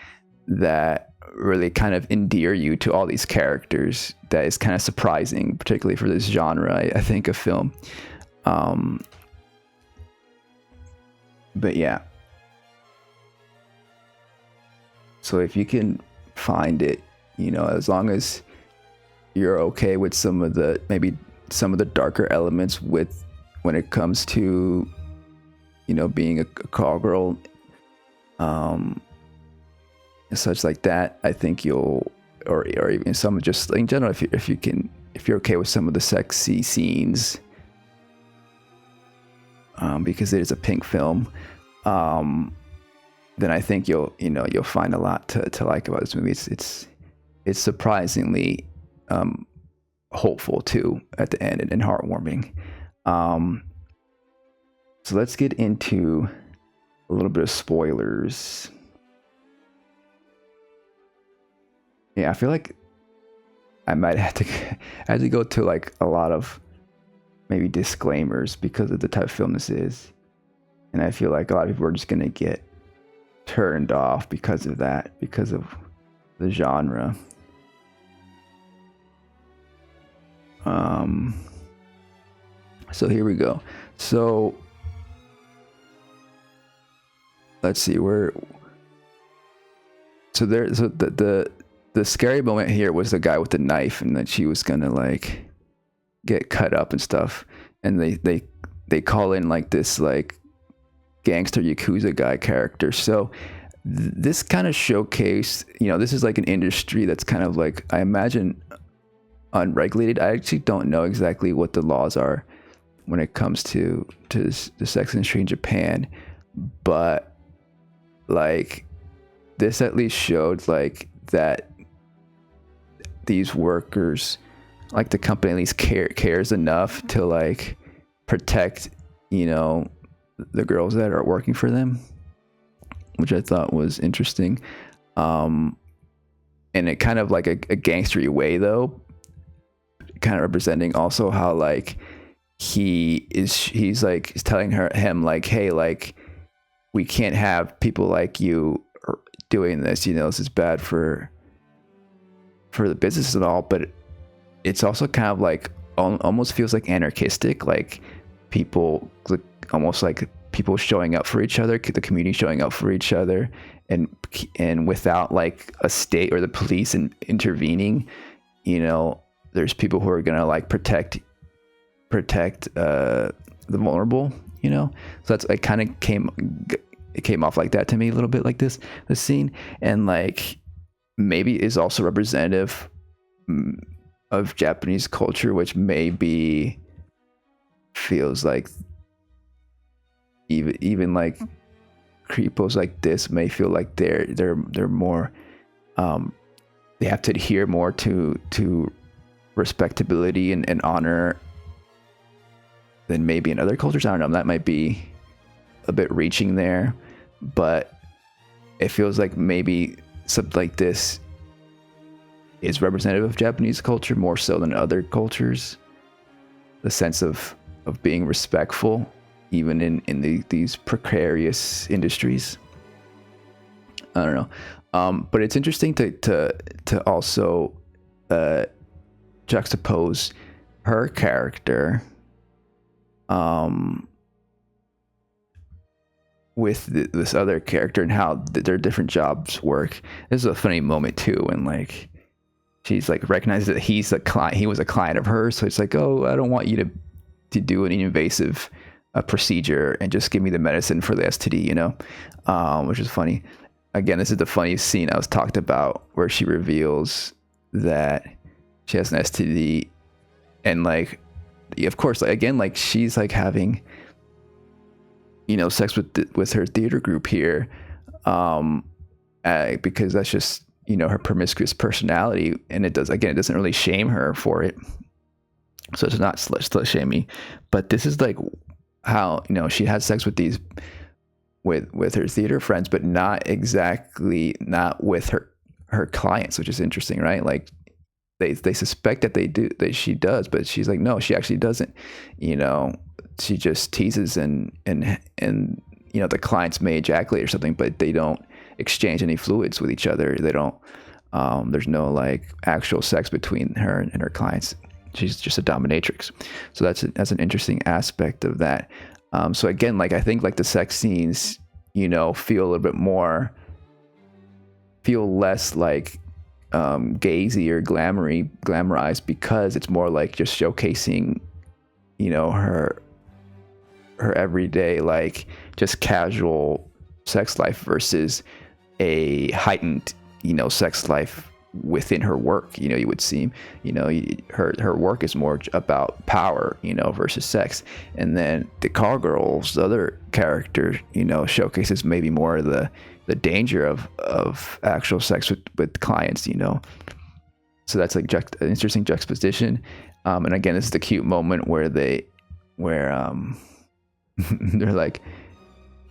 really kind of endear you to all these characters. That is kind of surprising, particularly for this genre, I think, of film. But yeah. So if you can find it, you know, as long as you're okay with some of the darker elements with when it comes to, you know, being a call girl, and such like that, I think you'll, or even some, just in general, if you're okay with some of the sexy scenes, because it is a pink film, then I think you'll find a lot to like about this movie. It's surprisingly hopeful too at the end, and heartwarming. So let's get into a little bit of spoilers. Yeah, I feel like I might have to go to like a lot of maybe disclaimers because of the type of film this is, and I feel like a lot of people are just gonna get turned off because of that, because of the genre. So here we go. So let's see where. So the scary moment here was the guy with the knife, and that she was gonna like get cut up and stuff, and they call in like this like gangster yakuza guy character. So this kind of showcased, you know, this is like an industry that's kind of like, I imagine, unregulated. I actually don't know exactly what the laws are when it comes to the sex industry in Japan, but like this at least showed like that these workers, like the company at least cares enough to like protect, you know, the girls that are working for them, which I thought was interesting. And it kind of like a gangstery way though, kind of representing also how like he's like telling him like, hey, like we can't have people like you doing this, you know, this is bad for the business and all, but it's also kind of like almost feels like anarchistic, like people like, almost like people showing up for each other, the community showing up for each other, and without like a state or the police intervening, you know, there's people who are gonna like protect the vulnerable, you know. So that's like kind of came off like that to me a little bit, like this scene, and like maybe is also representative of Japanese culture, which maybe feels like even like creepos like this may feel like they're more they have to adhere more to respectability and honor than maybe in other cultures. I don't know, that might be a bit reaching there, but it feels like maybe something like this is representative of Japanese culture more so than other cultures. The sense of being respectful even in these precarious industries. I don't know, but it's interesting to also juxtapose her character with this other character and how their different jobs work. This is a funny moment too, when like she's like recognizes that he's a client, he was a client of hers, so it's like, oh, I don't want you to do an invasive procedure and just give me the medicine for the STD, you know, which is funny. Again, this is the funniest scene I was talked about, where she reveals that she has an STD, and like, of course, like, again, like she's like having, you know, sex with her theater group here, because that's just, you know, her promiscuous personality, and it doesn't really shame her for it, so it's not slut shaming, but this is like how, you know, she had sex with these with her theater friends, but not with her clients, which is interesting, right? Like they suspect that she does, but she's like, no, she actually doesn't, you know, she just teases and you know, the clients may ejaculate or something, but they don't exchange any fluids with each other. They don't there's no like actual sex between her and her clients. She's just a dominatrix. So that's an interesting aspect of that. So again, like I think like the sex scenes, you know, feel less like gazy or glamorized, because it's more like just showcasing, you know, her everyday, like just casual sex life versus a heightened, you know, sex life within her work. You know, you would seem, you know, her work is more about power, you know, versus sex. And then the Call Girl's other character, you know, showcases maybe more the danger of actual sex with clients, you know. So that's like an interesting juxtaposition. And again, this is the cute moment where they're like,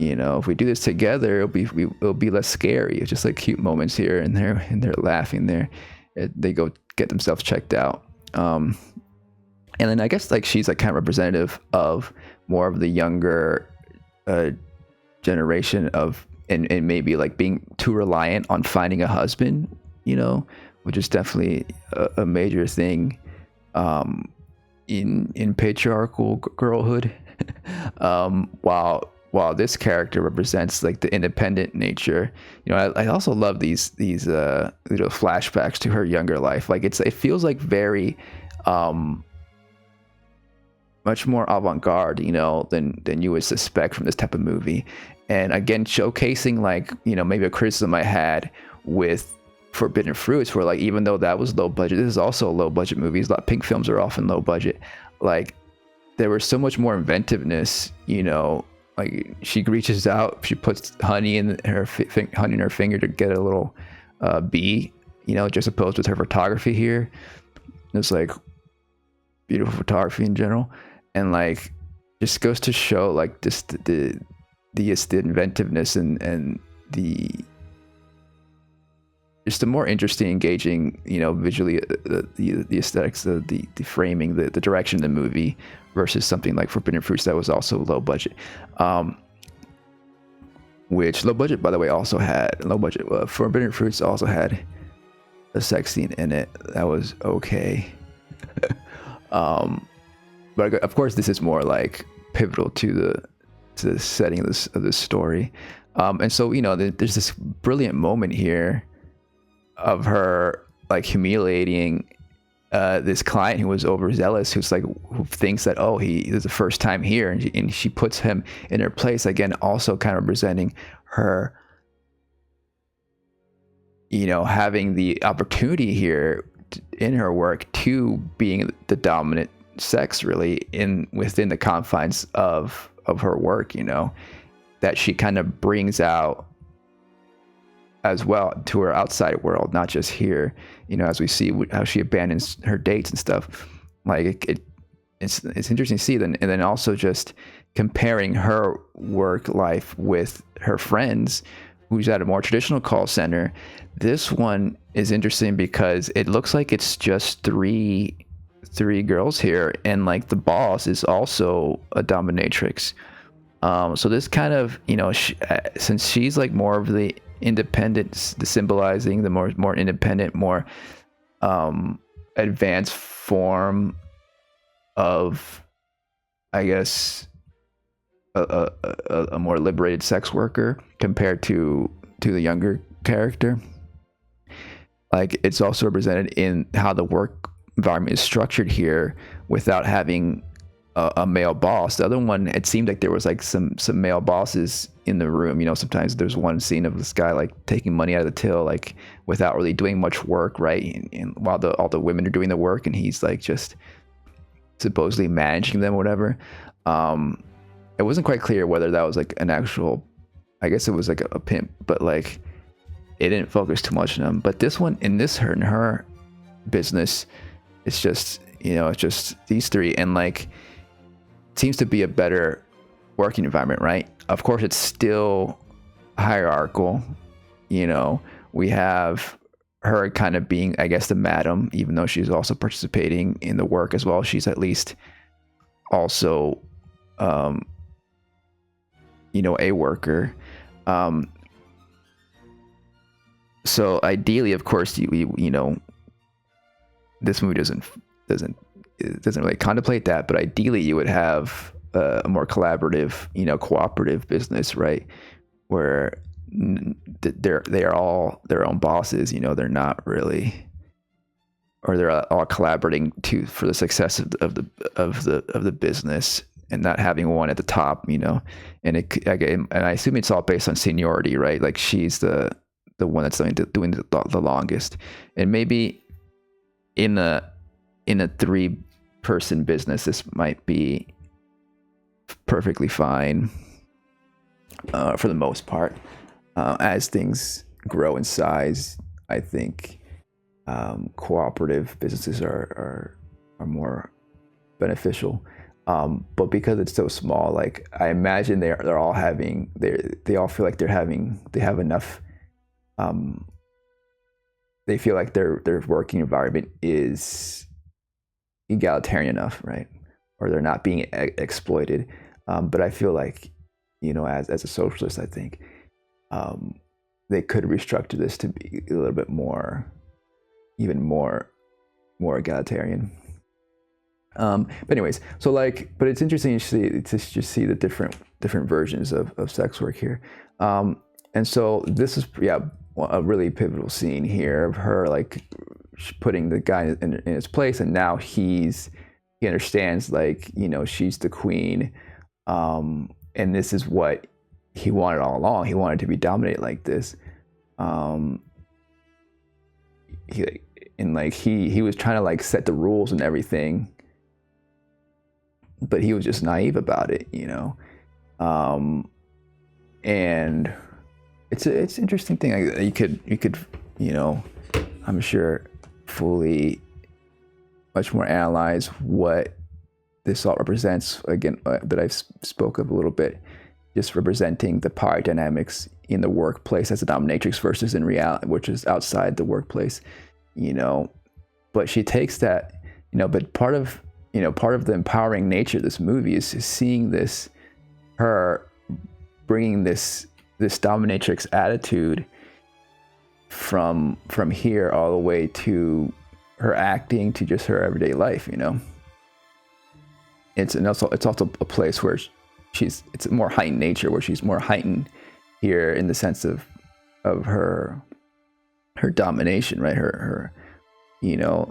you know, if we do this together, it'll be less scary. It's just like cute moments here, and they're laughing there. They go get themselves checked out. And then I guess like she's like kind of representative of more of the younger generation of, and maybe like being too reliant on finding a husband, you know, which is definitely a major thing in patriarchal girlhood. While this character represents like the independent nature, you know, I also love these little flashbacks to her younger life. Like it feels like very much more avant-garde, you know, than you would suspect from this type of movie. And again, showcasing like, you know, maybe a criticism I had with Forbidden Fruits, where like, even though that was low budget, this is also a low budget movie. A lot of pink films are often low budget. Like there was so much more inventiveness, you know, like she reaches out, she puts honey in her honey in her finger to get a little bee, you know, just opposed with her photography here. It's like beautiful photography in general, and like just goes to show like just the inventiveness and the just the more interesting, engaging, you know, visually the aesthetics, the framing, the direction of the movie versus something like Forbidden Fruits that was also low budget. Which low budget, by the way, also had Forbidden Fruits also had a sex scene in it that was okay. But of course, this is more like pivotal to the setting of this story. And so, you know, there's this brilliant moment here of her like humiliating this client who was overzealous, who thinks that, oh, he is the first time here, and she puts him in her place again, also kind of representing her, you know, having the opportunity here in her work to being the dominant sex, really, within the confines of her work, you know, that she kind of brings out as well to her outside world, not just here, you know, as we see how she abandons her dates and stuff. Like it's interesting to see then, and then also just comparing her work life with her friends who's at a more traditional call center. This one is interesting because it looks like it's just three girls here, and like the boss is also a dominatrix. So this kind of, you know, since she's like more of the independence, the symbolizing the more independent, more advanced form of, I guess, a more liberated sex worker compared to the younger character. Like, it's also represented in how the work environment is structured here without having a male boss. The other one, it seemed like there was like some male bosses in the room. You know, sometimes there's one scene of this guy like taking money out of the till, like without really doing much work, right? And while all the women are doing the work, and he's like just supposedly managing them or whatever. It wasn't quite clear whether that was like an actual, I guess it was like a pimp, but like it didn't focus too much on him. But this one, in her business, it's just, you know, it's just these three, and like seems to be a better working environment, right? Of course, it's still hierarchical. You know, we have her kind of being, I guess, the madam, even though she's also participating in the work as well. She's at least also, you know, a worker. So ideally, of course, you know, this movie doesn't really contemplate that, but ideally you would have a more collaborative, you know, cooperative business, right, where they are all their own bosses. You know, they're not really, or they're all collaborating for the success of the business, and not having one at the top, you know. And I assume it's all based on seniority, right? Like she's the one that's doing the longest, and maybe in a 3-person business, this might be perfectly fine for the most part. As things grow in size, I think cooperative businesses are more beneficial. But because it's so small, like I imagine they're all having, they all feel like they have enough. They feel like their working environment is egalitarian enough, right? Or they're not being exploited. But I feel like, you know, as a socialist, I think they could restructure this to be a little bit more, even more egalitarian. But anyways, so like, but it's interesting to just see the different versions of sex work here. And so this is, a really pivotal scene here of her like putting the guy in his place, and now he understands, like, you know, she's the queen, and this is what he wanted all along. He wanted to be dominated like this. He was trying to like set the rules and everything, but he was just naive about it, you know. And it's an interesting thing. Like, you could I'm sure fully much more analyze what this all represents. Again, that I've spoke of a little bit, just representing the power dynamics in the workplace as a dominatrix versus in reality, which is outside the workplace. But she takes that, but part of the empowering nature of this movie is seeing her bringing this dominatrix attitude from here all the way to her acting to just her everyday life. It's also a place where it's a more heightened nature, where she's more heightened here in the sense of her domination, right? Her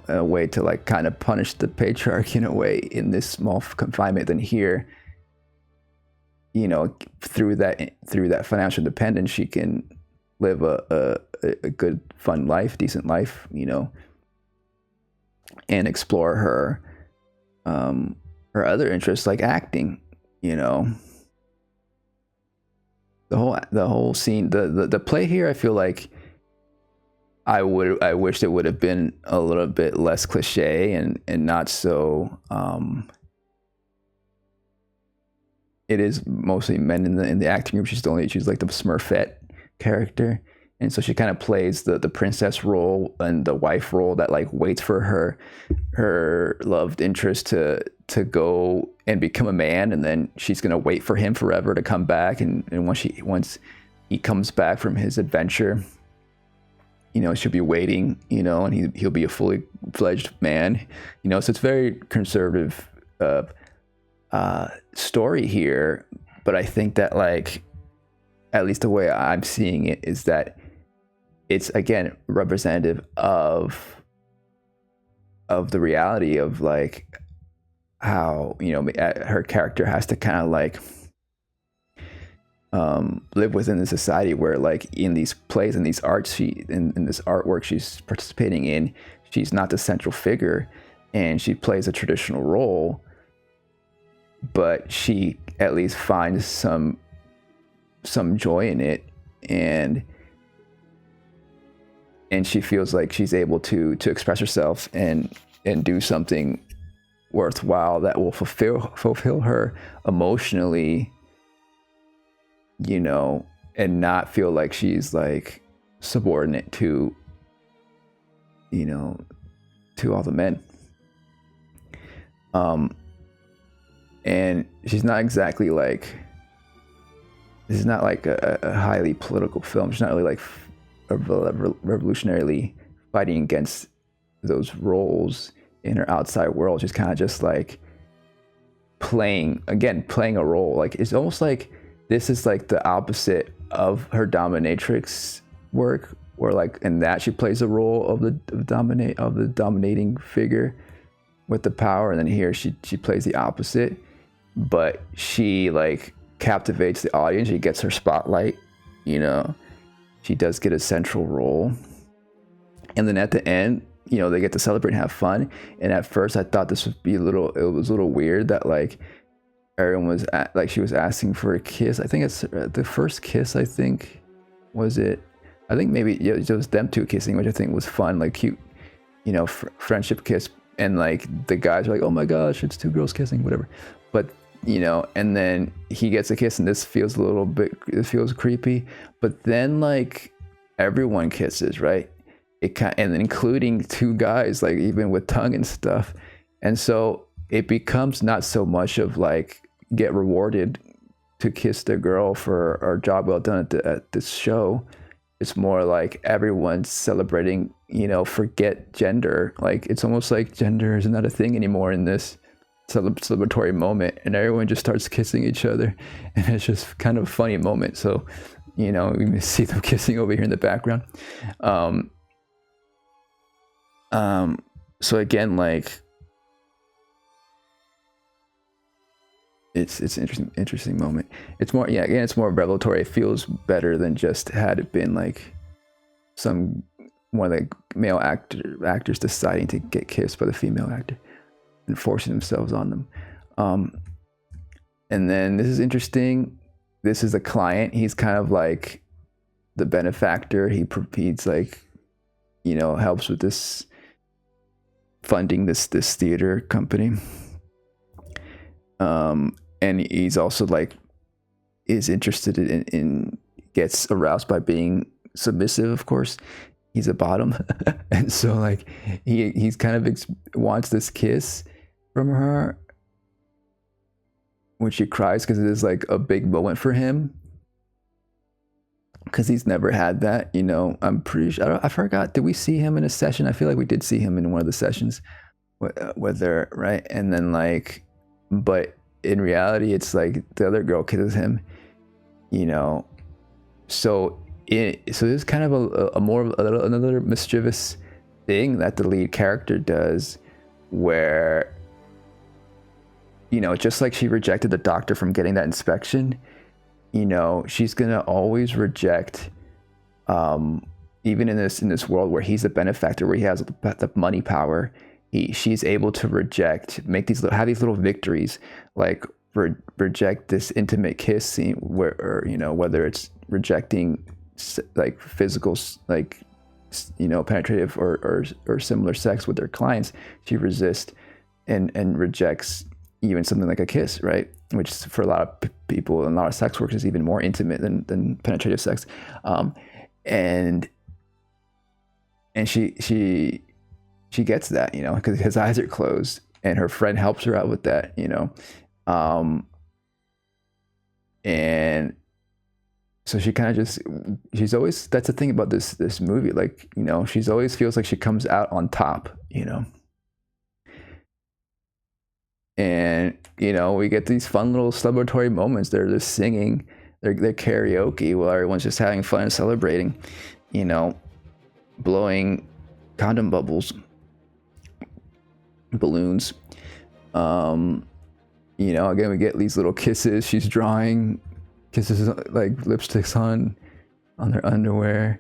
a way to like kind of punish the patriarch in a way in this small confinement. Than here, through that financial independence, she can live a good, fun life, decent life, and explore her other interests like acting. The whole scene, the play here, I feel like I wish it would have been a little bit less cliche and not so. It is mostly men in the acting group. She's like the Smurfette character, and so she kind of plays the princess role and the wife role that like waits for her loved interest to go and become a man, and then she's gonna wait for him forever to come back, and once he comes back from his adventure, she'll be waiting, and he'll be a fully fledged man, so it's very conservative story here. But I think that, like, at least the way I'm seeing it is that it's again representative of the reality of like how her character has to kind of like live within the society where, like, in these plays and these arts, in this artwork she's participating in, she's not the central figure, and she plays a traditional role, but she at least finds some joy in it, and she feels like she's able to express herself and do something worthwhile that will fulfill her emotionally, and not feel like she's like subordinate to all the men. And she's not exactly like, this is not like a highly political film. She's not really like revolutionarily fighting against those roles in her outside world. She's kind of just like playing a role. Like, it's almost like this is like the opposite of her dominatrix work, where like in that she plays a role of the dominating figure with the power, and then here she plays the opposite, but she like captivates the audience. She gets her spotlight, she does get a central role, and then at the end, they get to celebrate and have fun. And at first I thought this would be it was a little weird that like everyone was she was asking for a kiss. I think it's the first kiss, I think maybe it was them two kissing, which I think was fun, like cute, friendship kiss. And like the guys are like, oh my gosh, it's two girls kissing, whatever. But and then he gets a kiss, and this feels it feels creepy. But then like everyone kisses, right? And including two guys, like even with tongue and stuff. And so it becomes not so much of like get rewarded to kiss the girl for our job well done at this show. It's more like everyone's celebrating, forget gender. Like, it's almost like gender is not a thing anymore in this celebratory moment, and everyone just starts kissing each other, and it's just kind of a funny moment. So, we can see them kissing over here in the background. So again, like, it's an interesting moment. It's more, again, it's more revelatory. It feels better than just had it been like some more like male actors deciding to get kissed by the female actor and forcing themselves on them. And then this is interesting. this is a client. He's kind of like the benefactor. He's like, helps with this funding this theater company. And he's also like is interested in gets aroused by being submissive. Of course, he's a bottom, and so like he's kind of wants this kiss from her, when she cries because it is like a big moment for him, because he's never had that. I'm pretty sure. I forgot. Did we see him in a session? I feel like we did see him in one of the sessions, whether right, and then like, but in reality, it's like the other girl kisses him. So this is kind of another mischievous thing that the lead character does, where just like she rejected the doctor from getting that inspection, she's gonna always reject, even in this world where he's a benefactor, where he has the money power, she's able to reject, have these little victories, like reject this intimate kiss scene, where whether it's rejecting like physical, like penetrative or similar sex with their clients, she resists and rejects even something like a kiss, right? Which for a lot of people and a lot of sex workers is even more intimate than penetrative sex. And she gets that, because his eyes are closed, and her friend helps her out with that, and so she kind of she's always, that's the thing about this movie, like, she's always feels like she comes out on top, and we get these fun little celebratory moments. They're just singing, they're karaoke while everyone's just having fun and celebrating, blowing condom bubbles, balloons. Again, we get these little kisses. She's drawing kisses, like lipsticks on their underwear.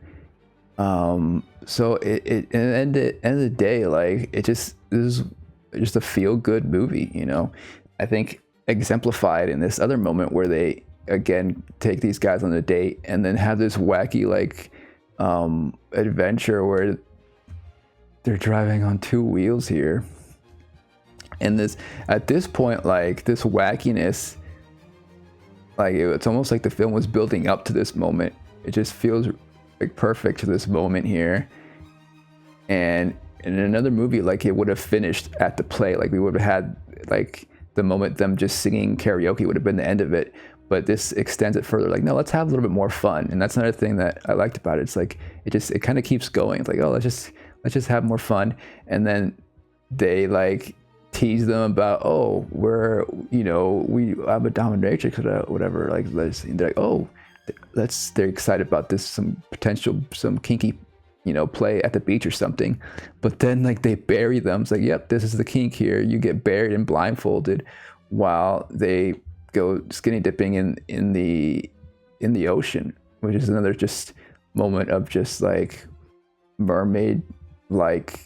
So it at the end of the day, like, this is just a feel good movie. I think exemplified in this other moment where they again take these guys on a date and then have this wacky like adventure where they're driving on two wheels here. And at this point, like, this wackiness, like, it's almost like the film was building up to this moment. It just feels like perfect to this moment here. And in another movie, like, it would have finished at the play. Like, we would have had like the moment them just singing karaoke would have been the end of it. But this extends it further. Like, no, let's have a little bit more fun. And that's another thing that I liked about it. It's like it kind of keeps going. It's like, oh, let's just have more fun. And then they like tease them about, oh, we have a dominatrix or whatever, like, they're like, oh, they're excited about this, some kinky play at the beach or something. But then like they bury them. It's like, yep, this is the kink here. You get buried and blindfolded while they go skinny dipping in the ocean, which is another just moment of just like mermaid like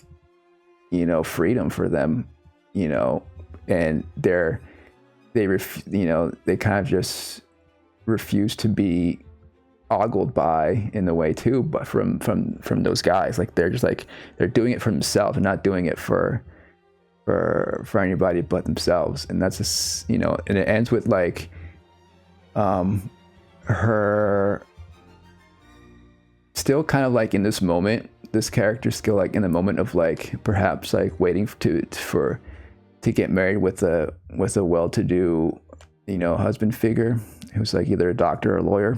freedom for them, and they kind of just refuse to be ogled by in the way too, but from those guys. Like, they're just like, they're doing it for themselves and not doing it for anybody but themselves. And that's just, and it ends with like her still kind of like in this moment, this character still like in the moment of like perhaps like waiting to get married with a well-to-do husband figure who's like either a doctor or a lawyer.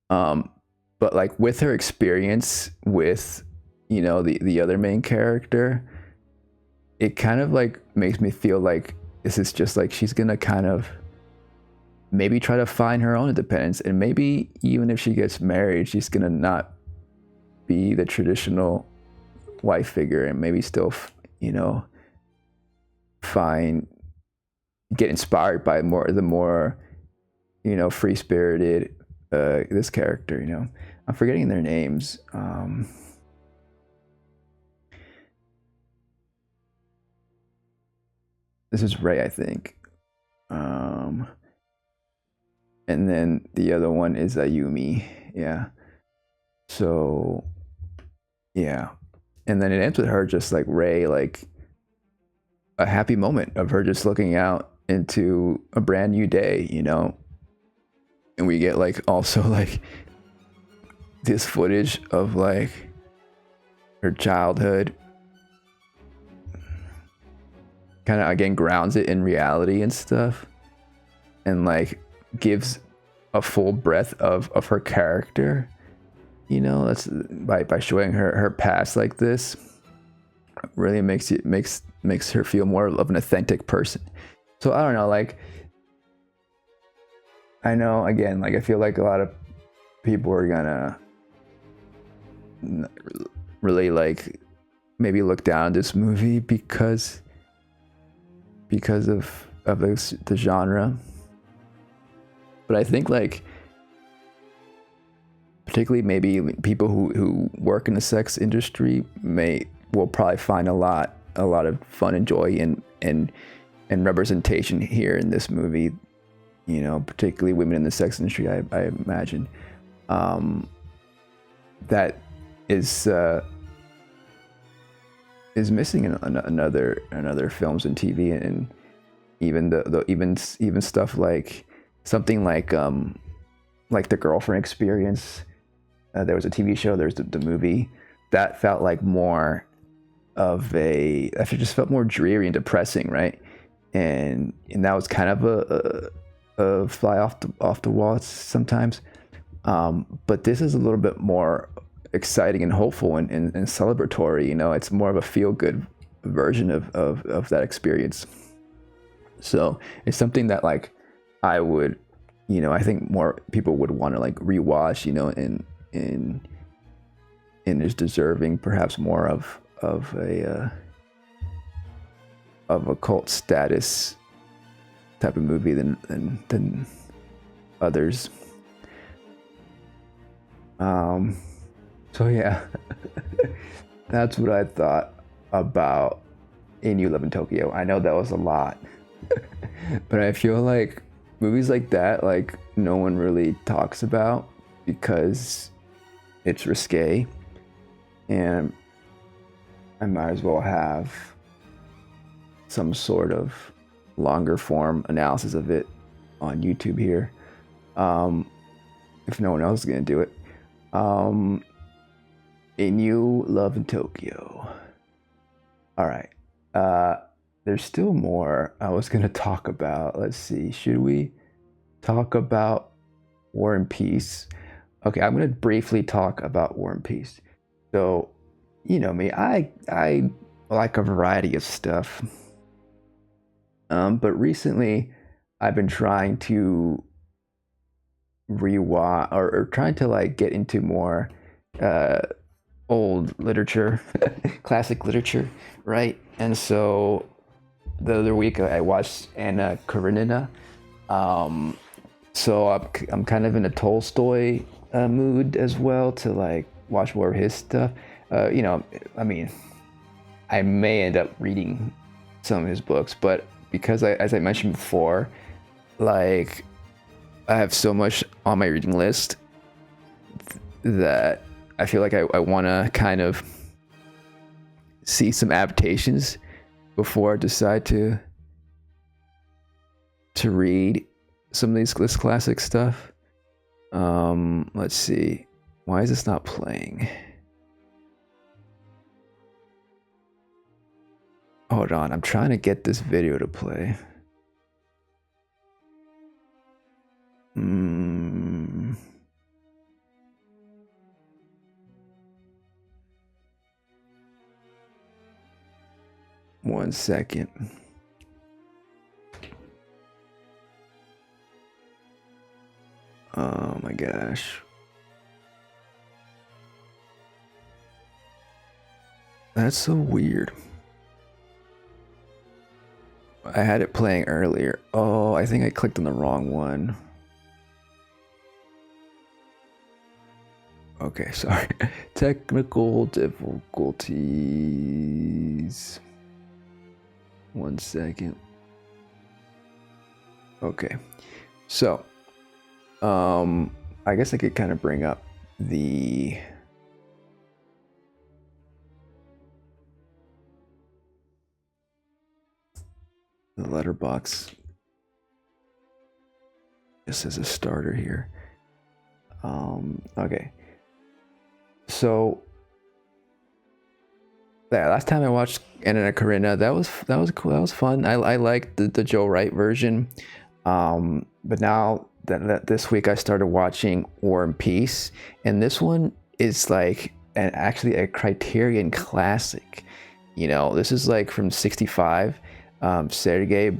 But like with her experience with the other main character, it kind of like makes me feel like this is just like she's gonna kind of maybe try to find her own independence, and maybe even if she gets married, she's gonna not be the traditional wife figure, and maybe still get inspired by the more free-spirited this character. I'm forgetting their names. This is Ray, I think. and then the other one is Ayumi. Yeah. So yeah, and then it ends with her just like Ray, like a happy moment of her just looking out into a brand new day, you know. And we get like also like this footage of like her childhood, kind of again grounds it in reality and stuff, and like gives a full breadth of her character, you know. That's by showing her past like this, really makes her feel more of an authentic person. So I don't know, like I know again, like I feel like a lot of people are gonna really like maybe look down this movie because of the genre. But I think like particularly maybe people who work in the sex industry will probably find a lot of fun and joy and representation here in this movie, you know, particularly women in the sex industry, I imagine. That is missing in another films and TV, and even even stuff like something like The Girlfriend Experience. There was a TV show, there's the movie that felt like more of a, I just felt more dreary and depressing, right? And that was kind of a fly off the wall sometimes. But this is a little bit more exciting and hopeful and celebratory. You know, it's more of a feel good version of that experience. So it's something that like I would, you know, I think more people would want to like rewatch, you know, and is deserving perhaps more of a cult status type of movie than others. So yeah, that's what I thought about In You Live in Tokyo. I know that was a lot, but I feel like movies like that, like no one really talks about because it's risque, and I might as well have some sort of longer form analysis of it on YouTube here, if no one else is gonna do it. In You Love in Tokyo. All right. There's still more I was gonna talk about. Let's see. Should we talk about War and Peace? Okay, I'm gonna briefly talk about War and Peace. So, you know me, I like a variety of stuff. But recently I've been trying to rewatch or trying to like get into more old literature, classic literature, right? And so the other week I watched Anna Karenina. So I'm kind of in a Tolstoy mood as well to like watch more of his stuff. You know, I mean, I may end up reading some of his books, but because as I mentioned before, like I have so much on my reading list that I feel like I want to kind of see some adaptations before I decide to read some of this classic stuff. Let's see. Why is this not playing? Hold on, I'm trying to get this video to play. One second. Oh my gosh. That's so weird. I had it playing earlier. Oh, I think I clicked on the wrong one. Okay, sorry. Technical difficulties. 1 second. Okay. So, I guess I could kind of bring up the Letterboxd just as a starter here. Okay. So yeah, last time I watched Anna and Karenina, that was cool. That was fun. I liked the Joe Wright version. But now that this week I started watching War and Peace, and this one is like actually a Criterion classic. You know, this is like from '65. Sergei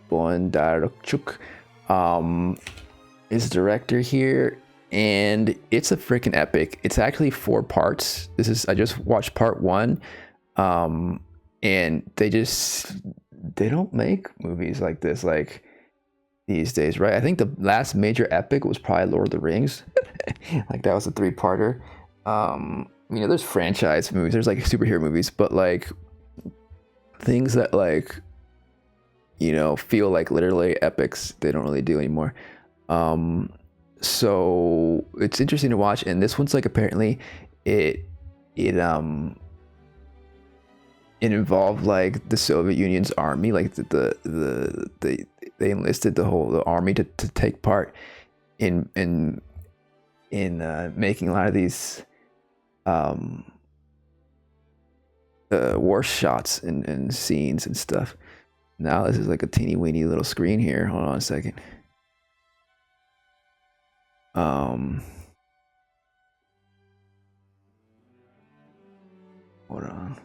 Bondarchuk is director here, and it's a freaking epic. It's actually 4 parts. I just watched part 1, and they don't make movies like this like these days, right? I think the last major epic was probably Lord of the Rings. Like that was a 3-parter. You know, there's franchise movies, there's like superhero movies, but like things that like, you know, feel like literally epics, they don't really do anymore. So it's interesting to watch, and this one's like apparently it involved like the Soviet Union's army, like they enlisted the army to take part in making a lot of these war shots and scenes and stuff. Now this is like a teeny weeny little screen here. Hold on a second. Hold on.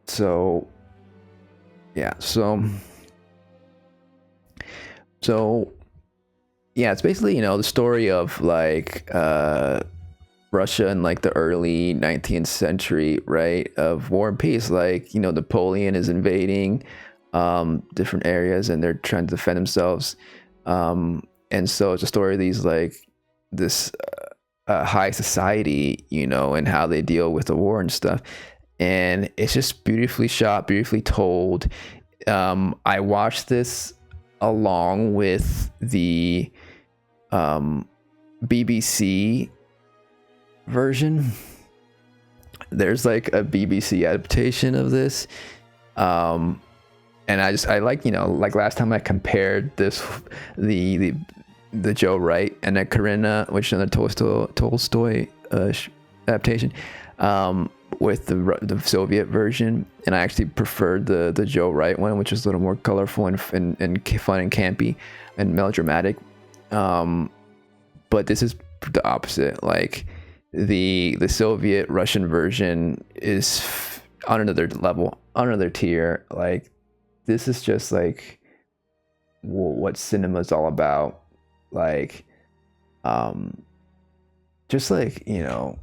So yeah, so yeah, it's basically, you know, the story of like Russia in like the early 19th century, right? Of War and Peace. Like, you know, Napoleon is invading different areas and they're trying to defend themselves. And so it's a story of these like this high society, you know, and how they deal with the war and stuff. And it's just beautifully shot, beautifully told. I watched this along with the BBC version. There's like a BBC adaptation of this. And I like, you know, like last time I compared this, the Joe Wright and the Karenina, which is another Tolstoy adaptation, with the Soviet version, and I actually preferred the Joe Wright one, which is a little more colorful and fun and campy and melodramatic. But this is the opposite. Like the Soviet Russian version is on another level, on another tier. Like this is just like what cinema is all about. Like, just like, you know,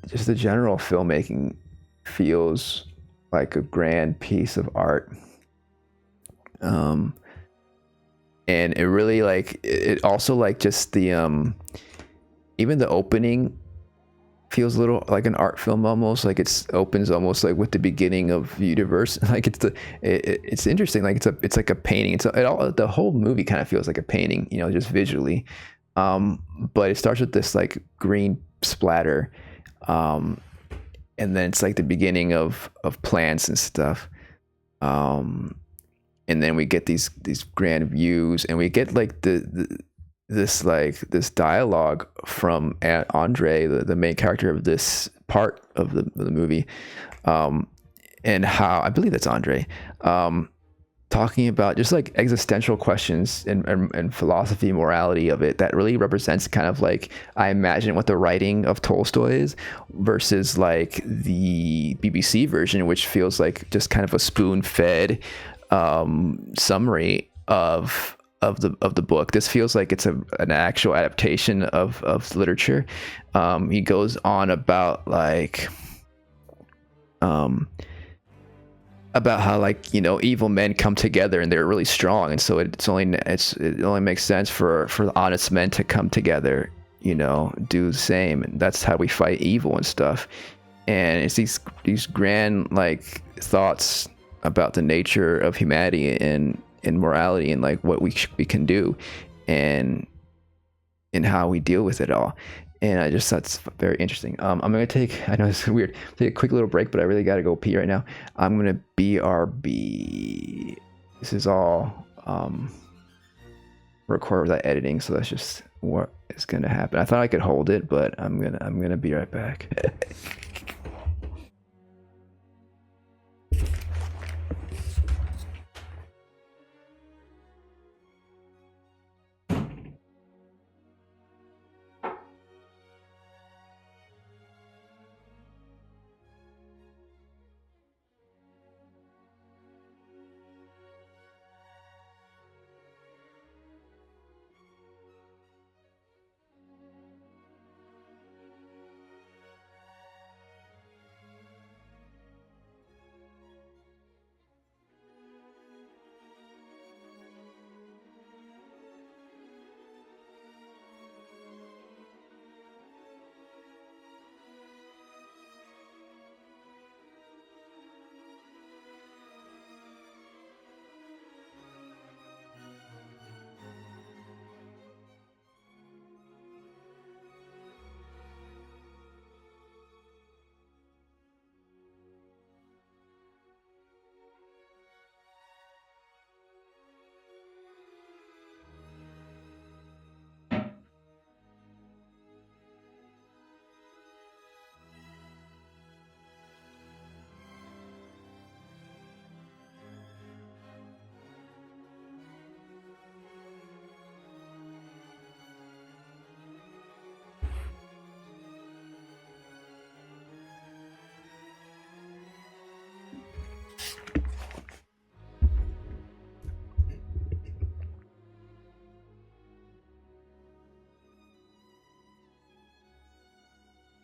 just the general filmmaking feels like a grand piece of art. And it really like, it also like just the, even the opening feels a little like an art film almost. Like it opens almost like with the beginning of the universe. Like it's interesting. Like it's like a painting. The whole movie kind of feels like a painting, you know, just visually. But it starts with this like green splatter. And then it's like the beginning of plants and stuff. And then we get these grand views, and we get like this dialogue from Andre, the main character of this part of the movie, and how, I believe that's Andre, talking about just like existential questions and philosophy, morality of it, that really represents kind of like, I imagine, what the writing of Tolstoy is, versus like the BBC version, which feels like just kind of a spoon-fed summary of the book. This feels like it's an actual adaptation of literature. He goes on about like about how, like, you know, evil men come together and they're really strong, and so it only makes sense for honest men to come together, you know, do the same, and that's how we fight evil and stuff. And it's these grand like thoughts about the nature of humanity, and and morality and like what we can do, and how we deal with it all. And I just thought it's very interesting. I'm gonna take, I know it's weird, take a quick little break, but I really gotta go pee right now. I'm gonna BRB. This is all record without editing, so that's just what is gonna happen. I thought I could hold it, but I'm gonna be right back.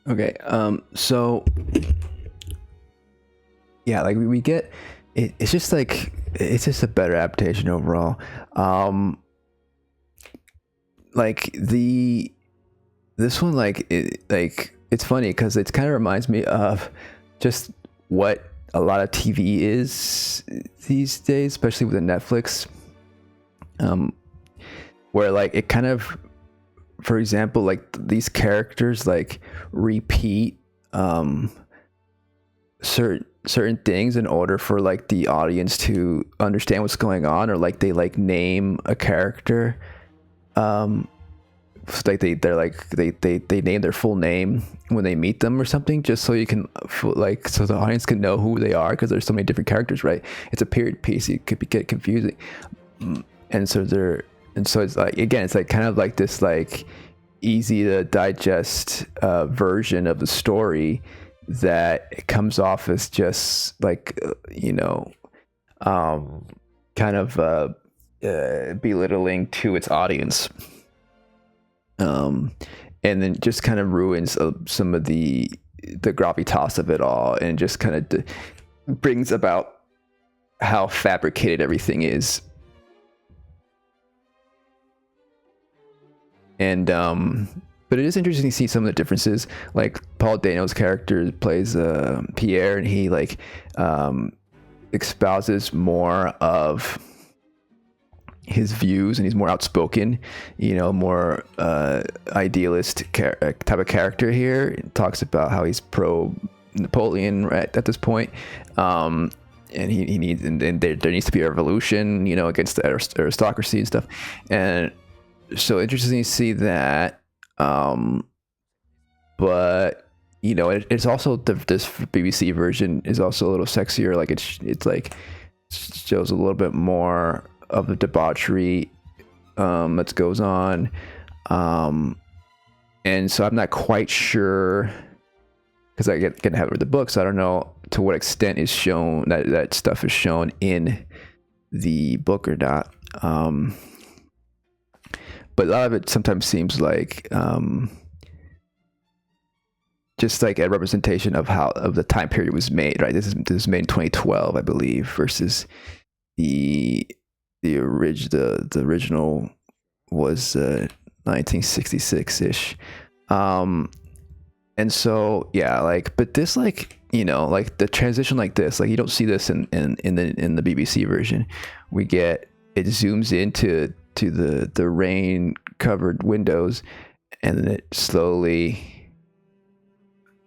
Okay, so yeah, like we get it, it's just like it's just a better adaptation overall. Like this one, like it's funny because it kind of reminds me of just what a lot of TV is these days, especially with the Netflix, where like it kind of, for example, like these characters like repeat certain things in order for like the audience to understand what's going on, or like they like name a character, like they name their full name when they meet them or something, just so you can like, so the audience can know who they are, because there's so many different characters, right? It's a period piece, it could get confusing, and so it's like, again, it's like kind of like this like easy to digest version of the story that comes off as just like kind of belittling to its audience, and then just kind of ruins some of the gravitas of it all, and just kind of brings about how fabricated everything is. And but it is interesting to see some of the differences. Like Paul Dano's character plays Pierre, and he like espouses more of his views, and he's more outspoken, more idealist type of character here. He talks about how he's pro Napoleon right at this point, and he needs, and there needs to be a revolution, against the aristocracy and stuff. And so interesting to see that, but it's also this BBC version is also a little sexier. Like it's like shows a little bit more of the debauchery that goes on, and so I'm not quite sure, because I get have read the book, so I don't know to what extent is shown that stuff is shown in the book or not. But a lot of it sometimes seems like just like a representation of how of the time period it was made, right? This is made in 2012, I believe, versus the original was 1966-ish. And so yeah, like, but this, like, like the transition like this, like you don't see this in the BBC version. We get it zooms into the rain covered windows, and then it slowly,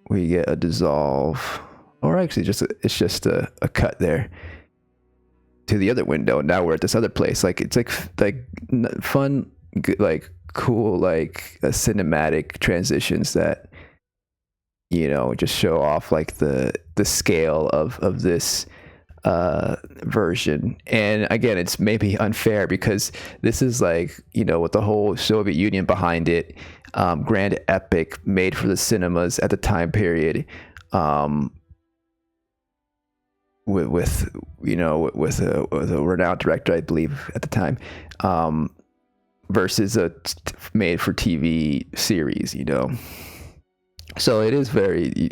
we get a dissolve, or actually it's just a cut there to the other window, and now we're at this other place. Like it's like fun, like cool, like cinematic transitions that, you know, just show off like the scale of this version. And again, it's maybe unfair because this is like, you know, with the whole Soviet Union behind it, grand epic made for the cinemas at the time period, with you know, with a renowned director, I believe at the time, versus a made for TV series, you know. So it is very,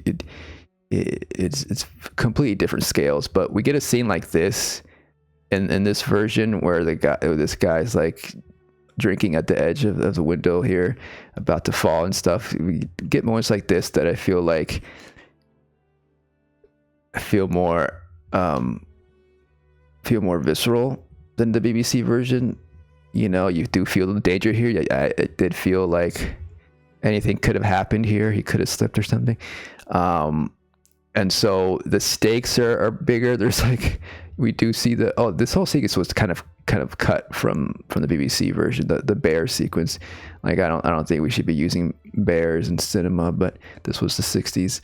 it's completely different scales. But we get a scene like this in this version where this guy's like drinking at the edge of the window here, about to fall and stuff. We get moments like this that I feel like more visceral than the BBC version. You know, you do feel the danger here. It did feel like anything could have happened here. He could have slipped or something. And so the stakes are bigger. There's like, we do see this whole sequence was kind of cut from the BBC version, the bear sequence. Like I don't think we should be using bears in cinema, but this was the 60s.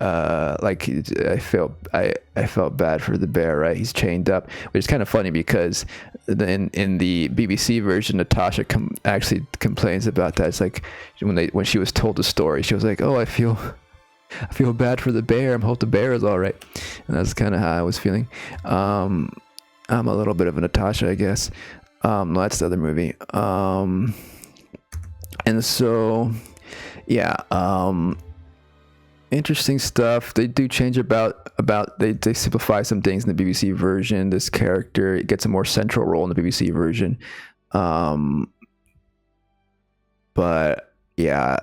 Like I felt bad for the bear, right? He's chained up, which is kind of funny because in the BBC version, Natasha actually complains about that. It's like when she was told the story, she was like, "Oh, I feel bad for the bear. I hope the bear is all right." And that's kind of how I was feeling. I'm a little bit of a Natasha, I guess. No, that's the other movie. And so, yeah. Interesting stuff. They do change about they simplify some things in the BBC version. This character gets a more central role in the BBC version. But yeah,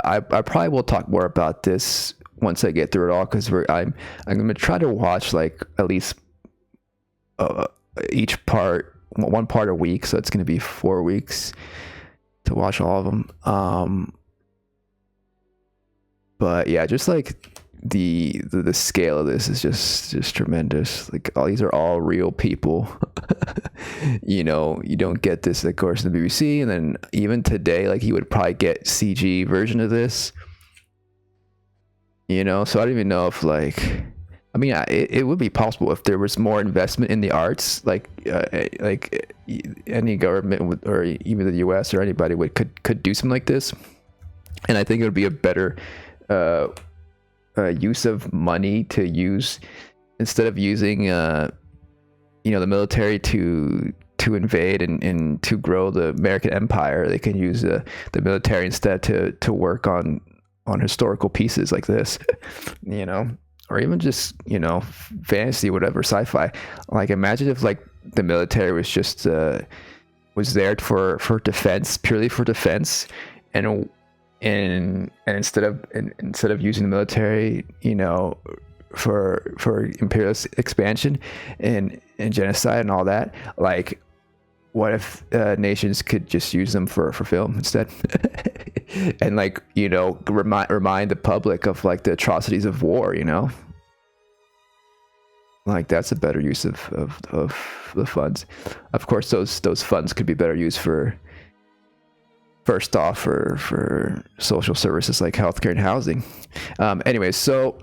I probably will talk more about this once I get through it all, because I'm gonna try to watch like at least each part, one part a week. So it's gonna be 4 weeks to watch all of them. But yeah, just like the scale of this is just tremendous. Like these are all real people. You know, you don't get this, of course, in the BBC, and then even today, like you would probably get CG version of this. You know, so I don't even know if like, I mean, it would be possible if there was more investment in the arts, like any government or even the US or anybody could do something like this, and I think it would be a better use of money to use, instead of using the military to invade and to grow the American empire. They can use the military instead to work on historical pieces like this. You know, or even just, you know, fantasy, whatever, sci-fi. Like imagine if like the military was just was there for defense, purely for defense, and instead of using the military, you know, for imperialist expansion and genocide and all that, like what if nations could just use them for film instead? And like, you know, remind the public of like the atrocities of war, you know? Like that's a better use of the funds. Of course, those funds could be better used for, first off, for social services like healthcare and housing. Anyway, so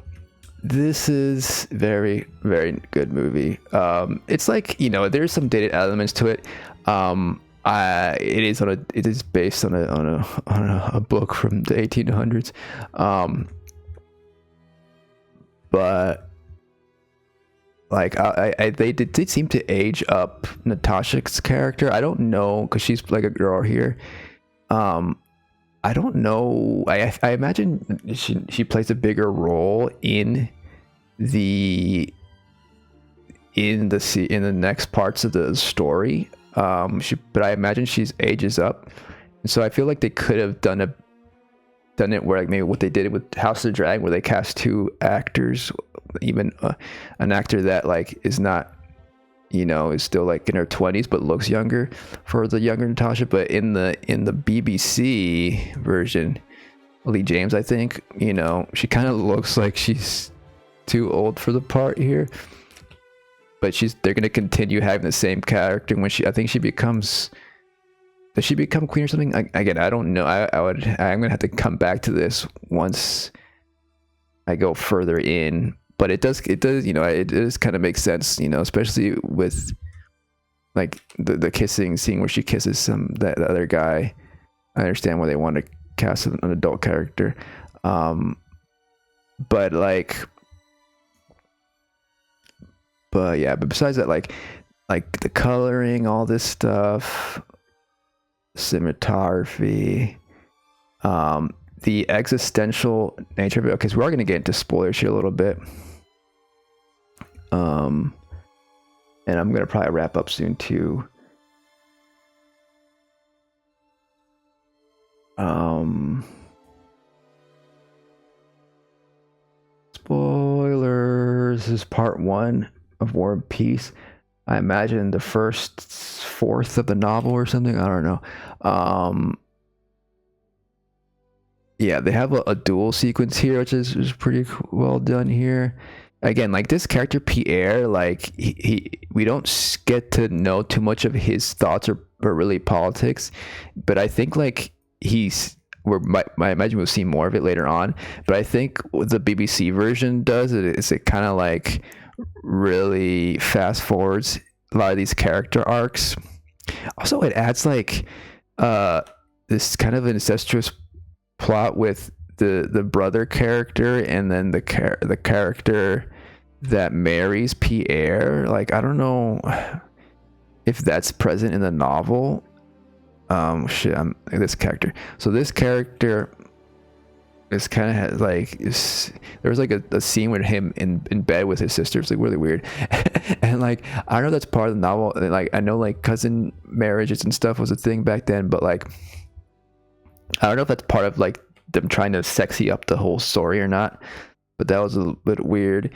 this is very, very good movie. It's like, you know, there's some dated elements to it. It is based on a book from the 1800s. But like they did seem to age up Natasha's character. I don't know, because she's like a girl here. I don't know. I imagine she plays a bigger role in the next parts of the story. But I imagine she's ages up, and so I feel like they could have done it where like maybe what they did with House of the Dragon, where they cast two actors, even an actor that like is not, is still like in her 20s but looks younger for the younger Natasha. But in the BBC version, Lee James, I think, she kind of looks like she's too old for the part here. But they're gonna continue having the same character when I think she becomes. Does she become queen or something? Again, I don't know. I'm gonna have to come back to this once I go further in. But it does, it does kind of make sense, especially with like the kissing scene where she kisses that other guy. I understand why they want to cast an adult character, but besides that, like the coloring, all this stuff, cinematography, the existential nature of it, because we're going to get into spoilers here a little bit, and I'm going to probably wrap up soon too. Spoilers. This is part 1 of War and Peace. I imagine the first fourth of the novel or something. I don't know. Yeah, they have a duel sequence here, which is pretty well done here. Again, like this character Pierre, like we don't get to know too much of his thoughts or really politics, but I think like I imagine we'll see more of it later on. But I think what the BBC version does is it kind of like really fast forwards a lot of these character arcs. Also, it adds like this kind of incestuous plot with the brother character, and then the character that marries Pierre. Like, I don't know if that's present in the novel. This character. So this character is kind of has like there was like a scene with him in bed with his sister. It's like really weird, and like I don't know if that's part of the novel. And, like I know like cousin marriages and stuff was a thing back then, but like I don't know if that's part of like them trying to sexy up the whole story or not. But that was a little bit weird.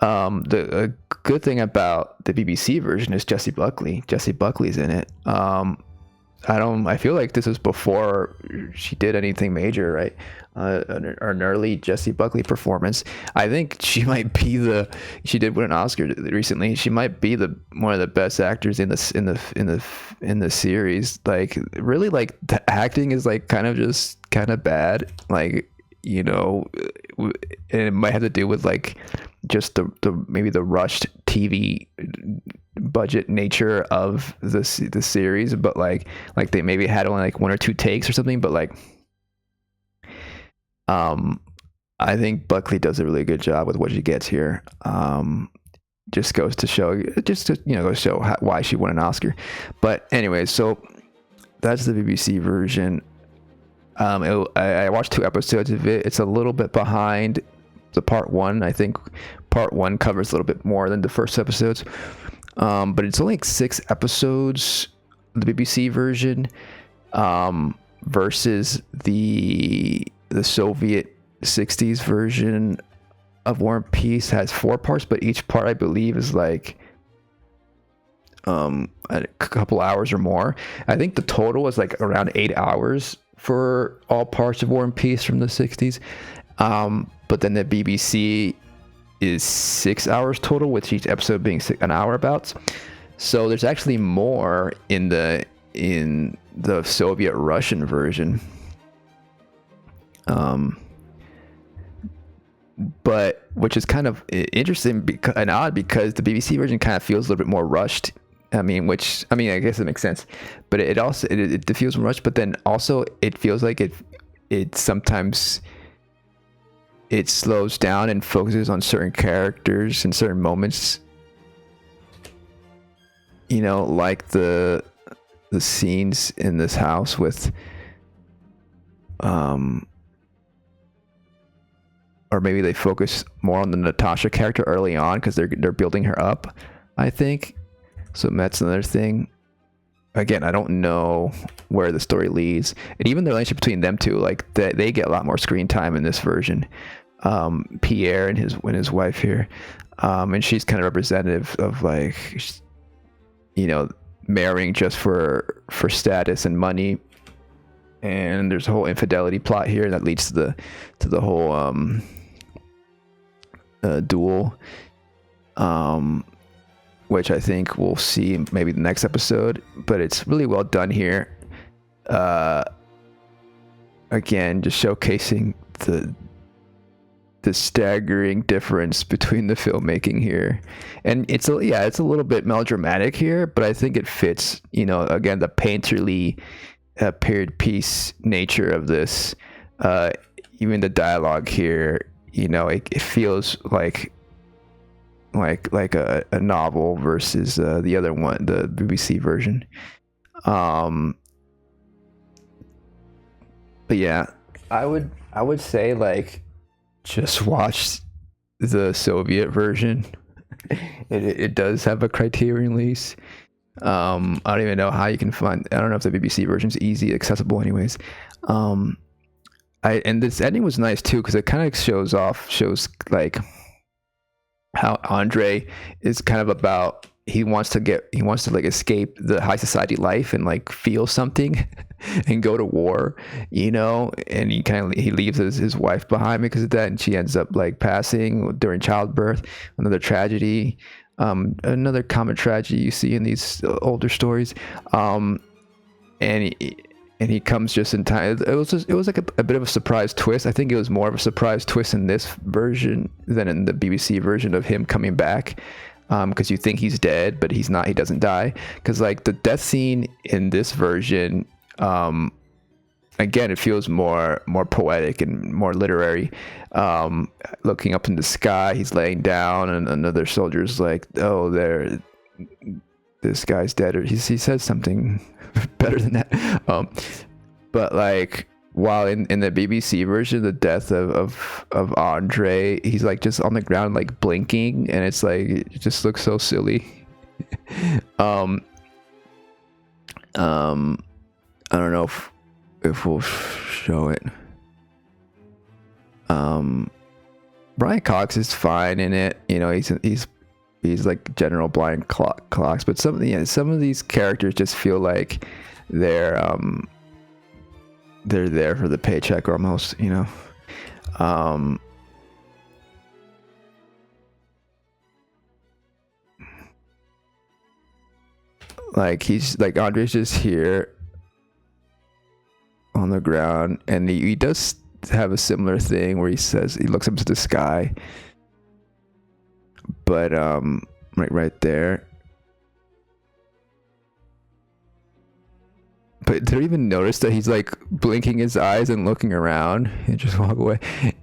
The good thing about the BBC version is Jessie Buckley. Jessie Buckley's in it. I feel like this is before she did anything major, right? An early Jessie Buckley performance. I think she might be she did win an Oscar recently. She might be one of the best actors in the series. Like really, like the acting is like kind of bad. Like, and it might have to do with like just the maybe the rushed TV budget nature of the series, but like they maybe had only like 1 or 2 takes or something. But like I think Buckley does a really good job with what she gets here. Just goes to show why she won an Oscar. But anyway, so that's the BBC version. I watched 2 episodes of it. It's a little bit behind the part 1. I think part 1 covers a little bit more than the first episodes. But it's only like 6 episodes, the BBC version, versus the Soviet 60s version of War and Peace has 4 parts, but each part I believe is like a couple hours or more. I think the total is like around 8 hours for all parts of War and Peace from the 60s. But then the BBC is 6 hours total, with each episode being an hour about. So there's actually more in the Soviet Russian version. But which is kind of interesting and odd, because the BBC version kind of feels a little bit more rushed. I guess it makes sense, but it also it feels rushed. But then also it feels like it sometimes it slows down and focuses on certain characters and certain moments. Like the scenes in this house with or maybe they focus more on the Natasha character early on because they're building her up, I think. So that's another thing. Again, I don't know where the story leads, and even the relationship between them two, like they get a lot more screen time in this version. Pierre and his wife here, and she's kind of representative of like marrying just for status and money. And there's a whole infidelity plot here that leads to the whole duel, which I think we'll see maybe the next episode. But it's really well done here. Again, just showcasing the staggering difference between the filmmaking here, and it's a little bit melodramatic here, but I think it fits. Again, the painterly period piece nature of this. Even the dialogue here, it feels like a novel versus the other one, the BBC version. But yeah, I would say just watch the Soviet version. It does have a Criterion release. I don't even know how you can find. I don't know if the BBC version is easy accessible, anyways. And this ending was nice too, because it kind of shows how Andre is kind of about. He wants to escape the high society life and feel something and go to war, and he leaves his wife behind because of that, and she ends up passing during childbirth. Another tragedy, another common tragedy you see in these older stories. And he comes just in time. It was like a bit of a surprise twist. I think it was more of a surprise twist in this version than in the BBC version of him coming back. Because you think he's dead, but he's not. He doesn't die. Because the death scene in this version, again, it feels more poetic and more literary. Looking up in the sky, he's laying down, and another soldier's like, "Oh, this guy's dead." Or he says something better than that. But while in the BBC version, the death of Andre, he's just on the ground blinking, and it's it just looks so silly. I don't know if we'll show it. Brian Cox is fine in it. He's like General Brian Cox, but some of these characters just feel like they're there for the paycheck almost, he's Andre's just here on the ground, and he does have a similar thing where he says he looks up to the sky, but right there. But did you even notice that he's blinking his eyes and looking around and just walk away?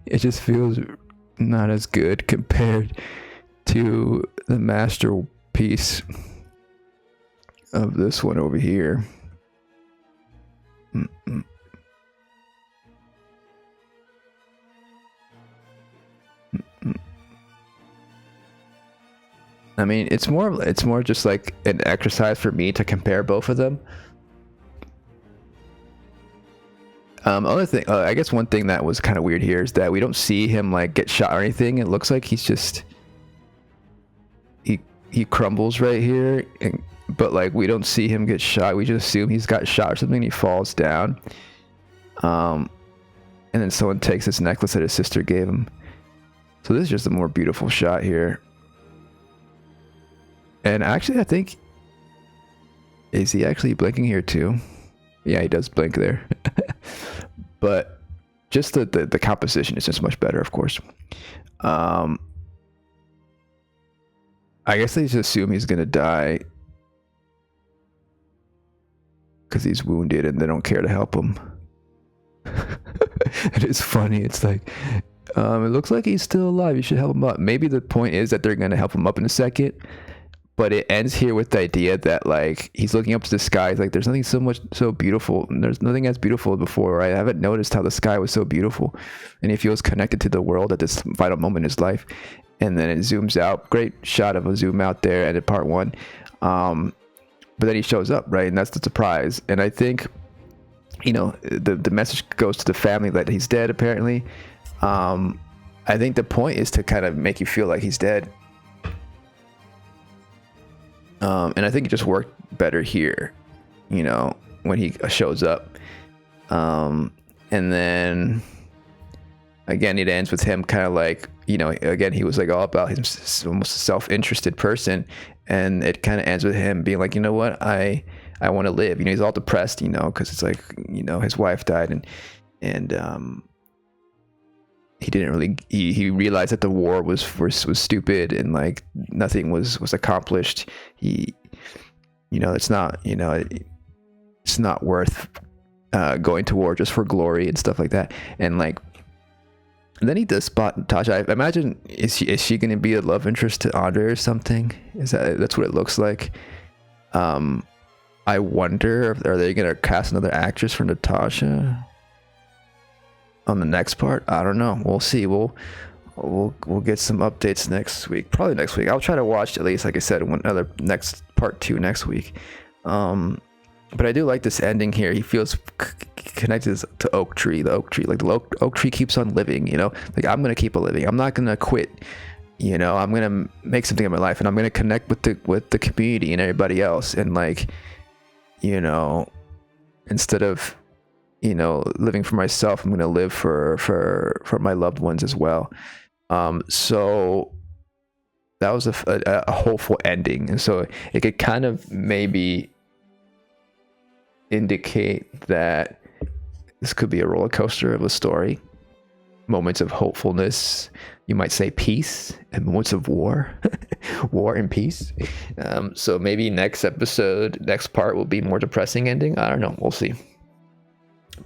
It just feels not as good compared to the masterpiece of this one over here. I mean, it's more just an exercise for me to compare both of them. Other thing, I guess one thing that was kind of weird here is that we don't see him get shot or anything. It looks like he's just he crumbles right here, but we don't see him get shot. We just assume he's got shot or something. And he falls down, and then someone takes this necklace that his sister gave him. So this is just a more beautiful shot here. And actually, I think, is he actually blinking here too? Yeah, he does blink there. But just the composition is just much better, of course. I guess they just assume he's gonna die because he's wounded, and they don't care to help him. It is funny. It's it looks like he's still alive. You should help him up. Maybe the point is that they're gonna help him up in a second. But it ends here with the idea that he's looking up to the sky. It's there's nothing so beautiful. There's nothing as beautiful before, right? I haven't noticed how the sky was so beautiful, and he feels connected to the world at this vital moment in his life. And then it zooms out. Great shot of a zoom out there, ended part one. But then he shows up, right? And that's the surprise. And I think, the message goes to the family that he's dead. Apparently, I think the point is to kind of make you feel like he's dead. And I think it just worked better here, you know, when he shows up. And then again, it ends with him kind of like, you know, again, he was like all about his almost self-interested person. And it kind of ends with him being like, you know what, I want to live. You know, he's all depressed, you know, because it's like, you know, his wife died, and he didn't really, he realized that the war was stupid, and like nothing was accomplished. He, you know, it's not, you know, it's not worth going to war just for glory and stuff like that. And like, and then he does spot Natasha. I imagine, is she going to be a love interest to Andre or something? That's what it looks like. I wonder, are they going to cast another actress for Natasha on the next part? I don't know. We'll see. We'll get some updates next week. Probably next week. I'll try to watch at least, like I said, another next part 2 next week. But I do like this ending here. He feels connected to Oak Tree. The Oak Tree, like the Oak Tree keeps on living, you know, like I'm going to keep living. I'm not going to quit. You know, I'm going to make something of my life, and I'm going to connect with the community and everybody else. And like, you know, instead of, you know, living for myself, I'm going to live for my loved ones as well. So that was a hopeful ending. And so it could kind of maybe indicate that this could be a roller coaster of a story. Moments of hopefulness, you might say peace, and moments of war. War and peace. So maybe next part will be more depressing ending. I don't know, we'll see.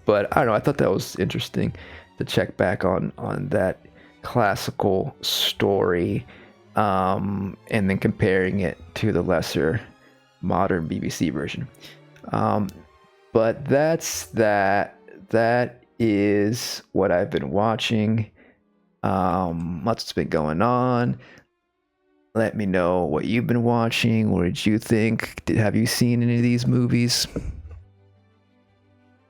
But I don't know, I thought that was interesting to check back on that classical story, and then comparing it to the lesser modern BBC version. But that is what I've been watching. Lots been going on. Let me know what you've been watching. What did you think? Have you seen any of these movies?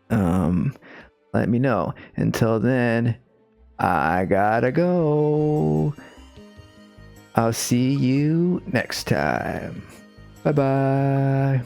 Let me know. Until then, I gotta go. I'll see you next time. Bye bye.